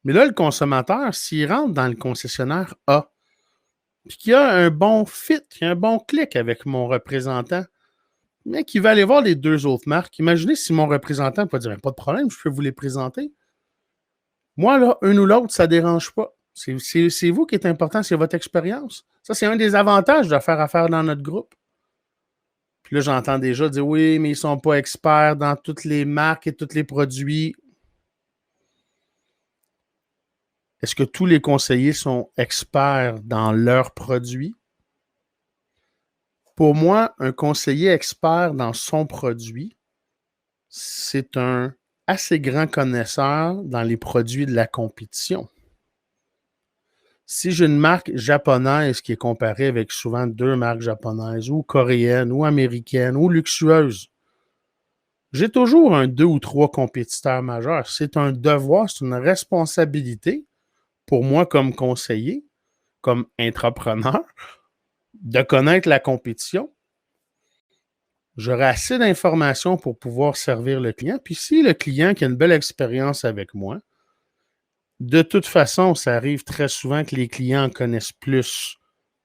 Mais là, le consommateur, s'il rentre dans le concessionnaire A, puis qui a un bon fit, qui a un bon clic avec mon représentant, mais qui va aller voir les deux autres marques. Imaginez si mon représentant peut dire, pas de problème, je peux vous les présenter. Moi, là, un ou l'autre, ça ne dérange pas. C'est vous qui êtes important, c'est votre expérience. Ça, c'est un des avantages de faire affaire dans notre groupe. Puis là, j'entends déjà dire, oui, mais ils ne sont pas experts dans toutes les marques et tous les produits. Est-ce que tous les conseillers sont experts dans leurs produits? Pour moi, un conseiller expert dans son produit, c'est un assez grand connaisseur dans les produits de la compétition. Si j'ai une marque japonaise qui est comparée avec souvent deux marques japonaises ou coréennes ou américaines ou luxueuses, j'ai toujours un 2 ou 3 compétiteurs majeurs. C'est un devoir, c'est une responsabilité pour moi comme conseiller, comme intrapreneur, de connaître la compétition. J'aurai assez d'informations pour pouvoir servir le client. Puis si le client qui a une belle expérience avec moi, de toute façon, ça arrive très souvent que les clients connaissent plus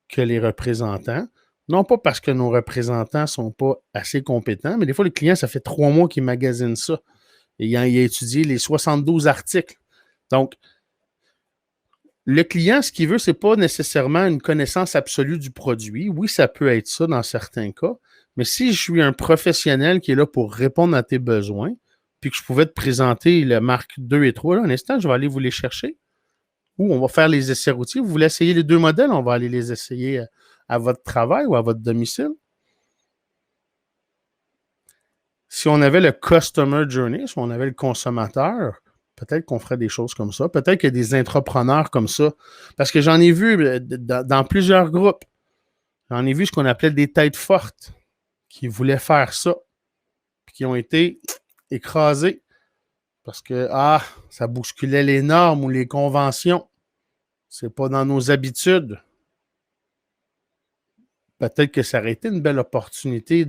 que les représentants. Non pas parce que nos représentants ne sont pas assez compétents, mais des fois, les clients, ça fait 3 mois qu'ils magasinent ça. Et il a étudié les 72 articles. Donc, le client, ce qu'il veut, ce n'est pas nécessairement une connaissance absolue du produit. Oui, ça peut être ça dans certains cas. Mais si je suis un professionnel qui est là pour répondre à tes besoins, puis que je pouvais te présenter la marque 2 et 3, là, un instant, je vais aller vous les chercher. Ou on va faire les essais routiers. Vous voulez essayer les deux modèles, on va aller les essayer à votre travail ou à votre domicile. Si on avait le customer journey, si on avait le consommateur, peut-être qu'on ferait des choses comme ça. Peut-être qu'il y a des entrepreneurs comme ça. Parce que j'en ai vu dans plusieurs groupes. J'en ai vu ce qu'on appelait des têtes fortes qui voulaient faire ça, puis qui ont été écrasés parce que ça bousculait les normes ou les conventions. C'est pas dans nos habitudes. Peut-être que ça aurait été une belle opportunité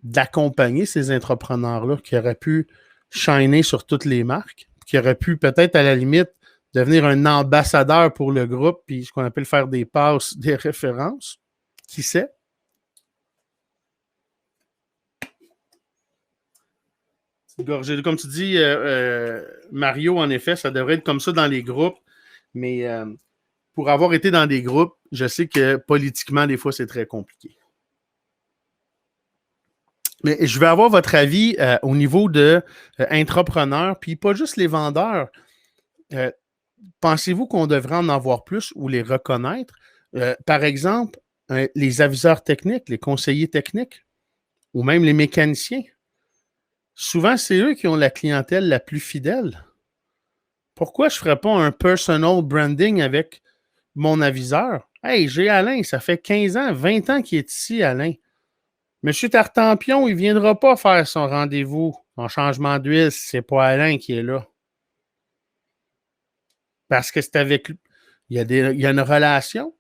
d'accompagner ces entrepreneurs-là qui auraient pu shiner sur toutes les marques, qui auraient pu peut-être à la limite devenir un ambassadeur pour le groupe, puis ce qu'on appelle faire des passes, des références. Qui sait? Comme tu dis, Mario, en effet, ça devrait être comme ça dans les groupes, mais pour avoir été dans des groupes, je sais que politiquement, des fois, c'est très compliqué. Mais je vais avoir votre avis au niveau de intrapreneurs, puis pas juste les vendeurs. Pensez-vous qu'on devrait en avoir plus ou les reconnaître? Par exemple, les aviseurs techniques, les conseillers techniques, ou même les mécaniciens. Souvent, c'est eux qui ont la clientèle la plus fidèle. Pourquoi je ne ferais pas un personal branding avec mon aviseur? Hey, j'ai Alain, ça fait 15 ans, 20 ans qu'il est ici, Alain. Monsieur Tartampion, il ne viendra pas faire son rendez-vous, son changement d'huile, si ce n'est pas Alain qui est là. Parce que c'est avec lui. Il y a une relation.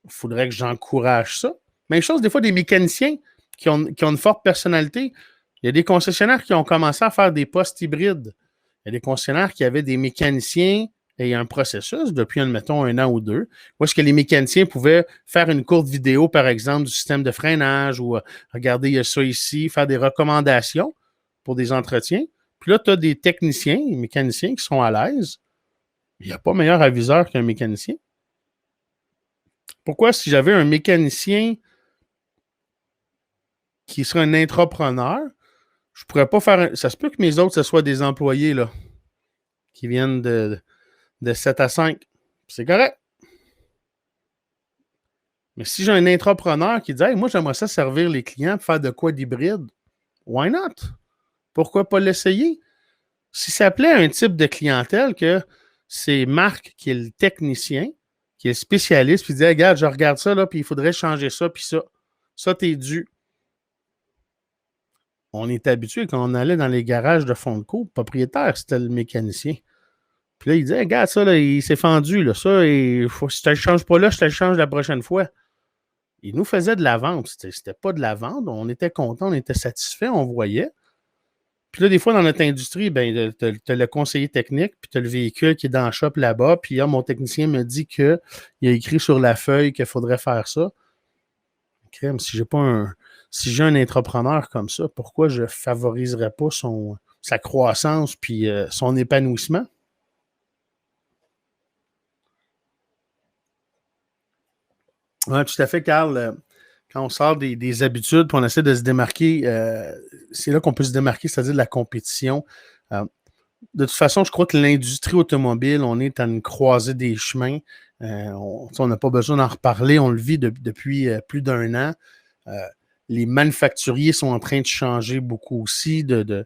Il faudrait que j'encourage ça. Même chose, des fois, des mécaniciens qui ont une forte personnalité. Il y a des concessionnaires qui ont commencé à faire des postes hybrides. Il y a des concessionnaires qui avaient des mécaniciens et un processus depuis, admettons, 1 an ou 2, où est-ce que les mécaniciens pouvaient faire une courte vidéo, par exemple, du système de freinage ou regarder, il y a ça ici, faire des recommandations pour des entretiens. Puis là, tu as des techniciens, des mécaniciens qui sont à l'aise. Il n'y a pas meilleur aviseur qu'un mécanicien. Pourquoi, si j'avais un mécanicien qui serait un intrapreneur, je ne pourrais pas faire. Ça se peut que mes autres, ce soit des employés là, qui viennent de 7 à 5. C'est correct. Mais si j'ai un intrapreneur qui dit hey, moi, j'aimerais ça servir les clients, faire de quoi d'hybride, why not? Pourquoi pas l'essayer? Si ça plaît à un type de clientèle que c'est Marc qui est le technicien, qui est le spécialiste, puis il dit hey, regarde, je regarde ça, là, puis il faudrait changer ça, puis ça. Ça, t'es dû. On est habitué quand on allait dans les garages de fond de cours, le propriétaire, c'était le mécanicien. Puis là, il disait, regarde ça, là, il s'est fendu, là, ça, et si tu ne le changes pas là, je te le change la prochaine fois. Il nous faisait de la vente. C'était pas de la vente. On était content, on était satisfait, on voyait. Puis là, des fois, dans notre industrie, ben, tu as le conseiller technique, puis tu as le véhicule qui est dans le shop là-bas, puis mon technicien me dit qu'il a écrit sur la feuille qu'il faudrait faire ça. Crème, si j'ai un entrepreneur comme ça, pourquoi je ne favoriserais pas sa croissance puis son épanouissement? Oui, tout à fait, Carl. Quand on sort des habitudes puis on essaie de se démarquer, c'est là qu'on peut se démarquer, c'est-à-dire de la compétition. De toute façon, je crois que l'industrie automobile, on est à une croisée des chemins. On n'a pas besoin d'en reparler. On le vit depuis plus d'1 an. Les manufacturiers sont en train de changer beaucoup aussi, de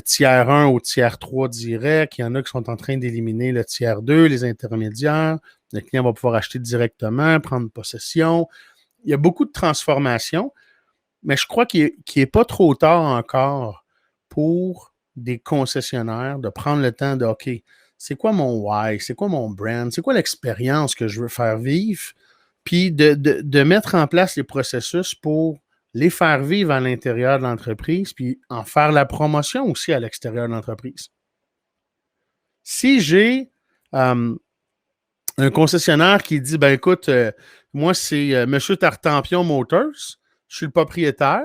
tiers 1 au tiers 3 direct. Il y en a qui sont en train d'éliminer le tiers 2, les intermédiaires. Le client va pouvoir acheter directement, prendre possession. Il y a beaucoup de transformations, mais je crois qu'il n'est pas trop tard encore pour des concessionnaires de prendre le temps de, OK, c'est quoi mon why, c'est quoi mon brand, c'est quoi l'expérience que je veux faire vivre, puis de mettre en place les processus pour les faire vivre à l'intérieur de l'entreprise, puis en faire la promotion aussi à l'extérieur de l'entreprise. Si j'ai un concessionnaire qui dit, ben écoute, moi, c'est M. Tartampion Motors, je suis le propriétaire,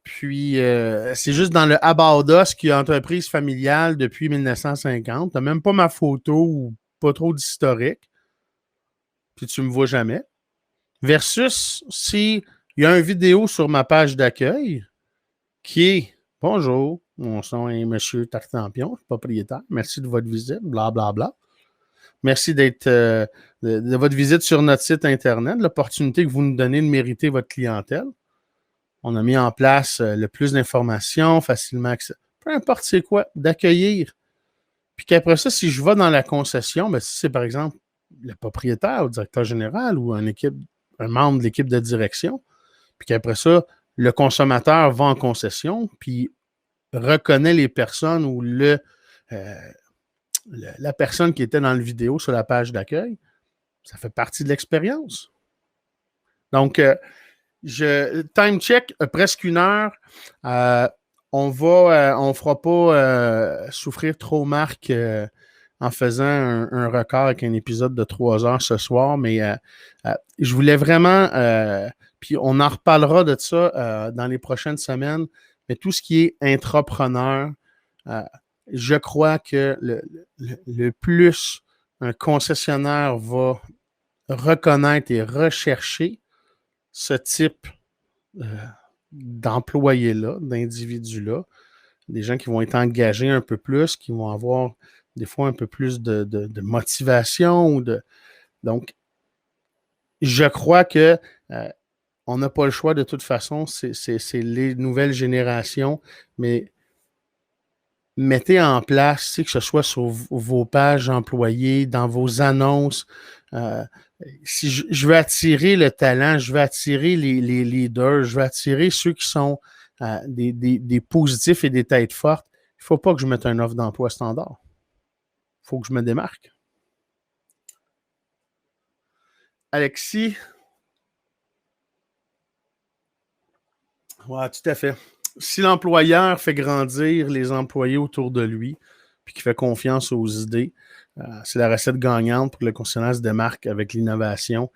puis c'est juste dans le Abardos qui est entreprise familiale depuis 1950. Tu n'as même pas ma photo ou pas trop d'historique, puis tu ne me vois jamais. Versus si il y a une vidéo sur ma page d'accueil qui est bonjour, mon nom est M. Tartampion, je suis propriétaire, merci de votre visite, blablabla. Bla, bla. Merci d'être de votre visite sur notre site Internet, l'opportunité que vous nous donnez de mériter votre clientèle. On a mis en place le plus d'informations, facilement accès. Peu importe c'est quoi, d'accueillir. Puis qu'après ça, si je vais dans la concession, ben, si c'est par exemple le propriétaire ou le directeur général ou un membre de l'équipe de direction, puis qu'après ça, le consommateur va en concession, puis reconnaît les personnes ou la personne qui était dans la vidéo sur la page d'accueil, ça fait partie de l'expérience. Donc, time check, presque 1 heure. On ne fera pas souffrir trop Marc en faisant un record avec un épisode de 3 heures ce soir, mais je voulais vraiment, puis on en reparlera de ça dans les prochaines semaines, mais tout ce qui est intrapreneur, je crois que le plus un concessionnaire va reconnaître et rechercher ce type d'employés-là, d'individus-là, des gens qui vont être engagés un peu plus, qui vont avoir des fois un peu plus de motivation. Donc, je crois que on n'a pas le choix de toute façon, c'est les nouvelles générations, mais mettez en place, que ce soit sur vos pages employées, dans vos annonces. Si je veux attirer le talent, je veux attirer les leaders, je veux attirer ceux qui sont des positifs et des têtes fortes, il ne faut pas que je mette une offre d'emploi standard. Il faut que je me démarque. Alexis? Oui, tout à fait. Si l'employeur fait grandir les employés autour de lui, puis qu'il fait confiance aux idées, c'est la recette gagnante pour que le concessionnaire se démarque avec l'innovation.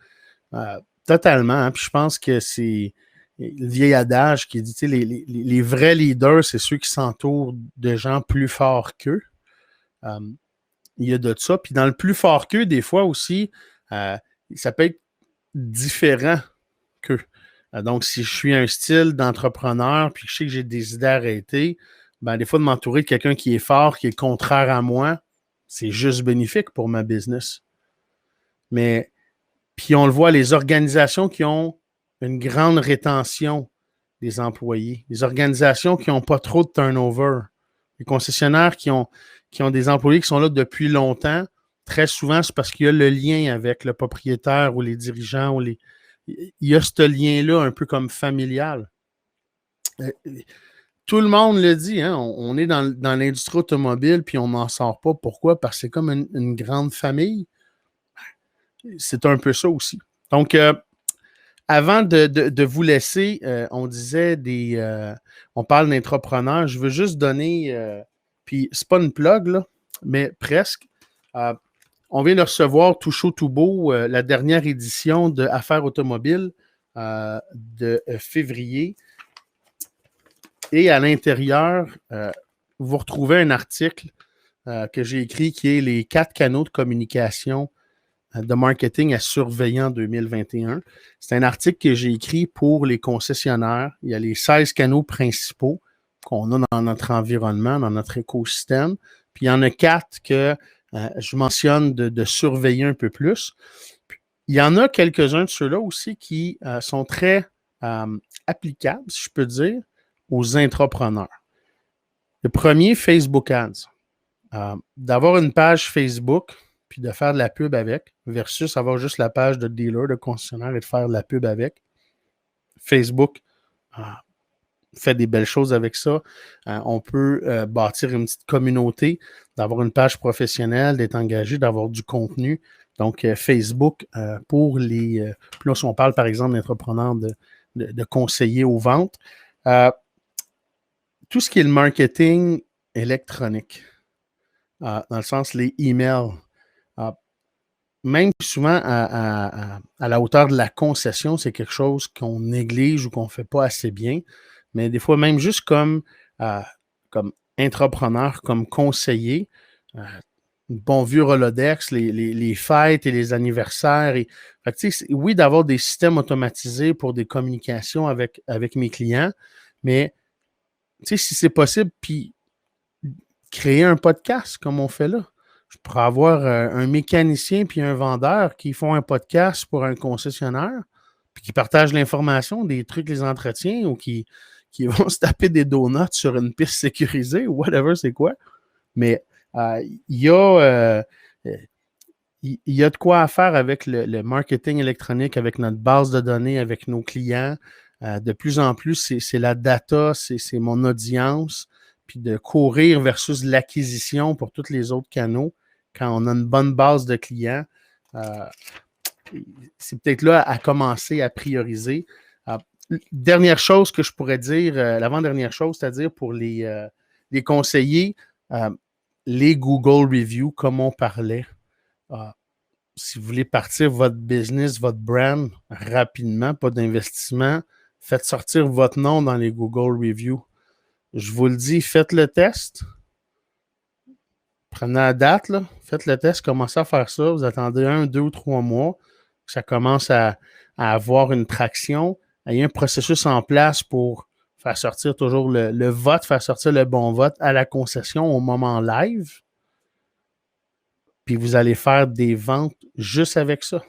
Totalement. Hein? Puis je pense que c'est le vieil adage qui dit, les vrais leaders, c'est ceux qui s'entourent de gens plus forts qu'eux. Il y a de ça. Puis dans le plus fort qu'eux, des fois aussi, ça peut être différent qu'eux. Donc, si je suis un style d'entrepreneur, puis je sais que j'ai des idées arrêtées, ben, des fois, de m'entourer de quelqu'un qui est fort, qui est contraire à moi, c'est juste bénéfique pour ma business. Mais, puis on le voit, les organisations qui ont une grande rétention des employés, les organisations qui n'ont pas trop de turnover, les concessionnaires qui ont des employés qui sont là depuis longtemps, très souvent, c'est parce qu'il y a le lien avec le propriétaire ou les dirigeants. Il y a ce lien-là un peu comme familial. Tout le monde le dit, hein, on est dans l'industrie automobile puis on n'en sort pas. Pourquoi? Parce que c'est comme une grande famille. C'est un peu ça aussi. Donc, Avant de vous laisser, on disait on parle d'entrepreneurs. Je veux juste donner, puis c'est pas une plug, là, mais presque. On vient de recevoir tout chaud, tout beau, la dernière édition de Affaires automobiles de février. Et à l'intérieur, vous retrouvez un article que j'ai écrit qui est les 4 canaux de communication de marketing à surveiller en 2021. C'est un article que j'ai écrit pour les concessionnaires. Il y a les 16 canaux principaux qu'on a dans notre environnement, dans notre écosystème. Puis il y en a 4 que je mentionne de surveiller un peu plus. Puis, il y en a quelques-uns de ceux-là aussi qui sont très applicables, si je peux dire, aux intrapreneurs. Le premier, Facebook Ads. D'avoir une page Facebook puis de faire de la pub avec, versus avoir juste la page de dealer, de concessionnaire et de faire de la pub avec. Facebook fait des belles choses avec ça. On peut bâtir une petite communauté, d'avoir une page professionnelle, d'être engagé, d'avoir du contenu. Donc, Facebook, pour les... Puis là, si on parle, par exemple, d'entrepreneurs de conseillers aux ventes, tout ce qui est le marketing électronique, dans le sens les emails, même souvent à la hauteur de la concession, c'est quelque chose qu'on néglige ou qu'on ne fait pas assez bien. Mais des fois, même juste comme intrapreneur, comme conseiller, bon vieux Rolodex, les fêtes et les anniversaires. Fait que, oui, d'avoir des systèmes automatisés pour des communications avec mes clients, mais si c'est possible, puis créer un podcast comme on fait là. Je pourrais avoir un mécanicien puis un vendeur qui font un podcast pour un concessionnaire, puis qui partagent l'information, des trucs, les entretiens, ou qui vont se taper des donuts sur une piste sécurisée, ou whatever, c'est quoi. Mais il y a de quoi à faire avec le marketing électronique, avec notre base de données, avec nos clients. De plus en plus, c'est la data, c'est mon audience, puis de courir versus l'acquisition pour tous les autres canaux. Quand on a une bonne base de clients, c'est peut-être là à commencer à prioriser. Dernière chose que je pourrais dire, l'avant-dernière chose, c'est-à-dire pour les conseillers, les Google Reviews, comme on parlait. Si vous voulez partir votre business, votre brand rapidement, pas d'investissement, faites sortir votre nom dans les Google Reviews. Je vous le dis, faites le test. Prenez la date, là, faites le test, commencez à faire ça. Vous attendez 1, 2 ou 3 mois, que ça commence à avoir une traction. Il y a un processus en place pour faire sortir toujours le vote, faire sortir le bon vote à la concession au moment live. Puis vous allez faire des ventes juste avec ça.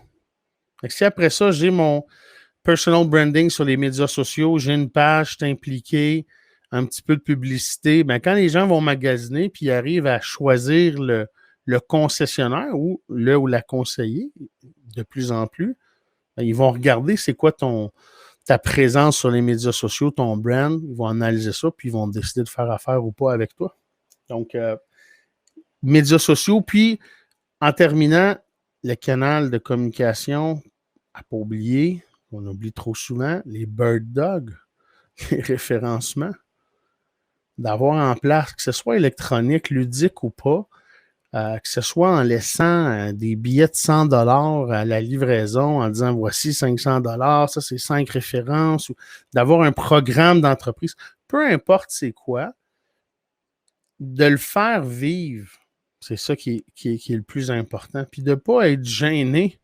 Fait que si après ça, j'ai mon personal branding sur les médias sociaux, j'ai une page, je suis impliqué, un petit peu de publicité, bien, quand les gens vont magasiner puis ils arrivent à choisir le concessionnaire ou le ou la conseiller de plus en plus, bien, ils vont regarder c'est quoi ta présence sur les médias sociaux, ton brand, ils vont analyser ça puis ils vont décider de faire affaire ou pas avec toi. Donc, médias sociaux, puis en terminant, le canal de communication, à ne pas oublier, on oublie trop souvent, les bird dogs, les référencements. D'avoir en place, que ce soit électronique, ludique ou pas, que ce soit en laissant des billets de 100 $ à la livraison, en disant voici 500 $, ça c'est 5 références, ou d'avoir un programme d'entreprise, peu importe c'est quoi, de le faire vivre. C'est ça qui est le plus important. Puis de ne pas être gêné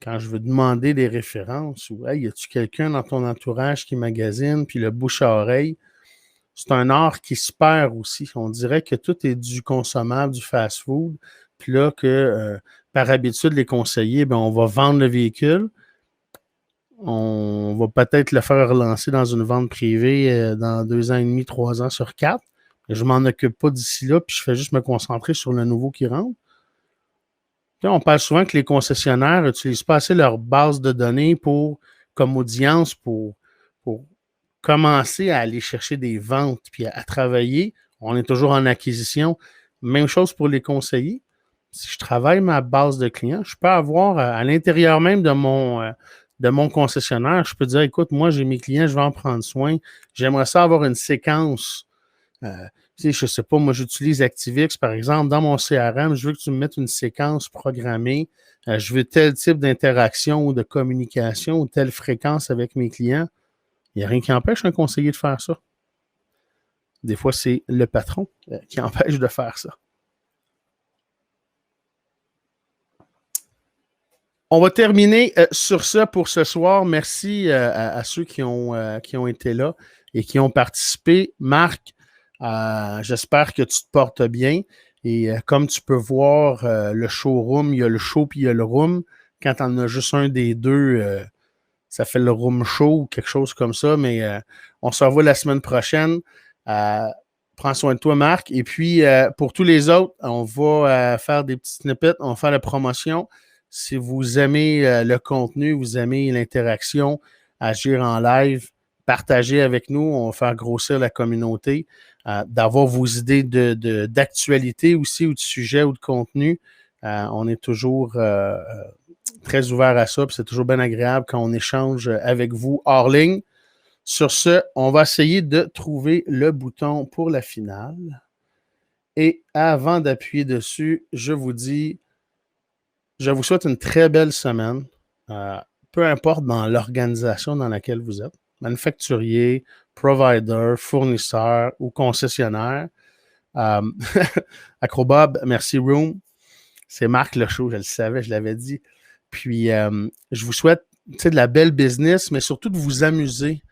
quand je veux demander des références ou hey, y a-tu quelqu'un dans ton entourage qui magasine, puis le bouche à oreille. C'est un art qui se perd aussi. On dirait que tout est du consommable, du fast-food. Puis là, que par habitude, les conseillers, ben, on va vendre le véhicule. On va peut-être le faire relancer dans une vente privée dans 2 ans et demi, 3 ans sur 4. Je ne m'en occupe pas d'ici là, puis je fais juste me concentrer sur le nouveau qui rentre. Puis on parle souvent que les concessionnaires n'utilisent pas assez leur base de données comme audience pour commencer à aller chercher des ventes puis à travailler. On est toujours en acquisition. Même chose pour les conseillers. Si je travaille ma base de clients, je peux avoir à l'intérieur même de de mon concessionnaire, je peux dire, écoute, moi, j'ai mes clients, je vais en prendre soin. J'aimerais ça avoir une séquence. Tu sais, je ne sais pas, moi, j'utilise ActiveX, par exemple, dans mon CRM, je veux que tu me mettes une séquence programmée. Je veux tel type d'interaction ou de communication ou telle fréquence avec mes clients. Il n'y a rien qui empêche un conseiller de faire ça. Des fois, c'est le patron qui empêche de faire ça. On va terminer sur ça pour ce soir. Merci à ceux qui ont été là et qui ont participé. Marc, j'espère que tu te portes bien. Et comme tu peux voir, le showroom, il y a le show puis il y a le room. Quand on a juste un des deux, ça fait le room show ou quelque chose comme ça. Mais on se revoit la semaine prochaine. Prends soin de toi, Marc. Et puis, pour tous les autres, on va faire des petits snippets. On va faire la promotion. Si vous aimez le contenu, vous aimez l'interaction, agir en live, partagez avec nous. On va faire grossir la communauté. D'avoir vos idées d'actualité aussi ou de sujet ou de contenu. On est toujours très ouvert à ça. Puis c'est toujours bien agréable quand on échange avec vous hors ligne. Sur ce, on va essayer de trouver le bouton pour la finale. Et avant d'appuyer dessus, je vous souhaite une très belle semaine. Peu importe dans l'organisation dans laquelle vous êtes, manufacturier, provider, fournisseur ou concessionnaire. Acrobob, merci Room. C'est Marc Le Show, je le savais, je l'avais dit. Puis, je vous souhaite de la belle business, mais surtout de vous amuser.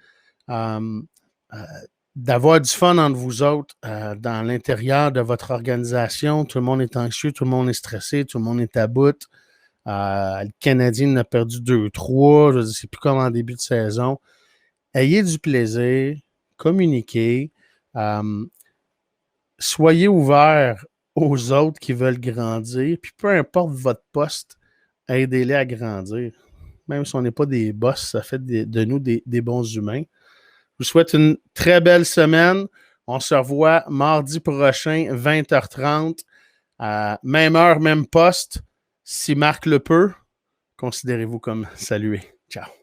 D'avoir du fun entre vous autres dans l'intérieur de votre organisation. Tout le monde est anxieux, tout le monde est stressé, tout le monde est à bout. Le Canadien en a perdu 2-3. Je ne sais plus comme en début de saison. Ayez du plaisir, communiquez. Soyez ouverts aux autres qui veulent grandir. Puis peu importe votre poste, aidez-les à grandir. Même si on n'est pas des boss, ça fait de nous des bons humains. Je vous souhaite une très belle semaine. On se revoit mardi prochain, 20h30. Même heure, même poste. Si Marc le peut, considérez-vous comme salué. Ciao.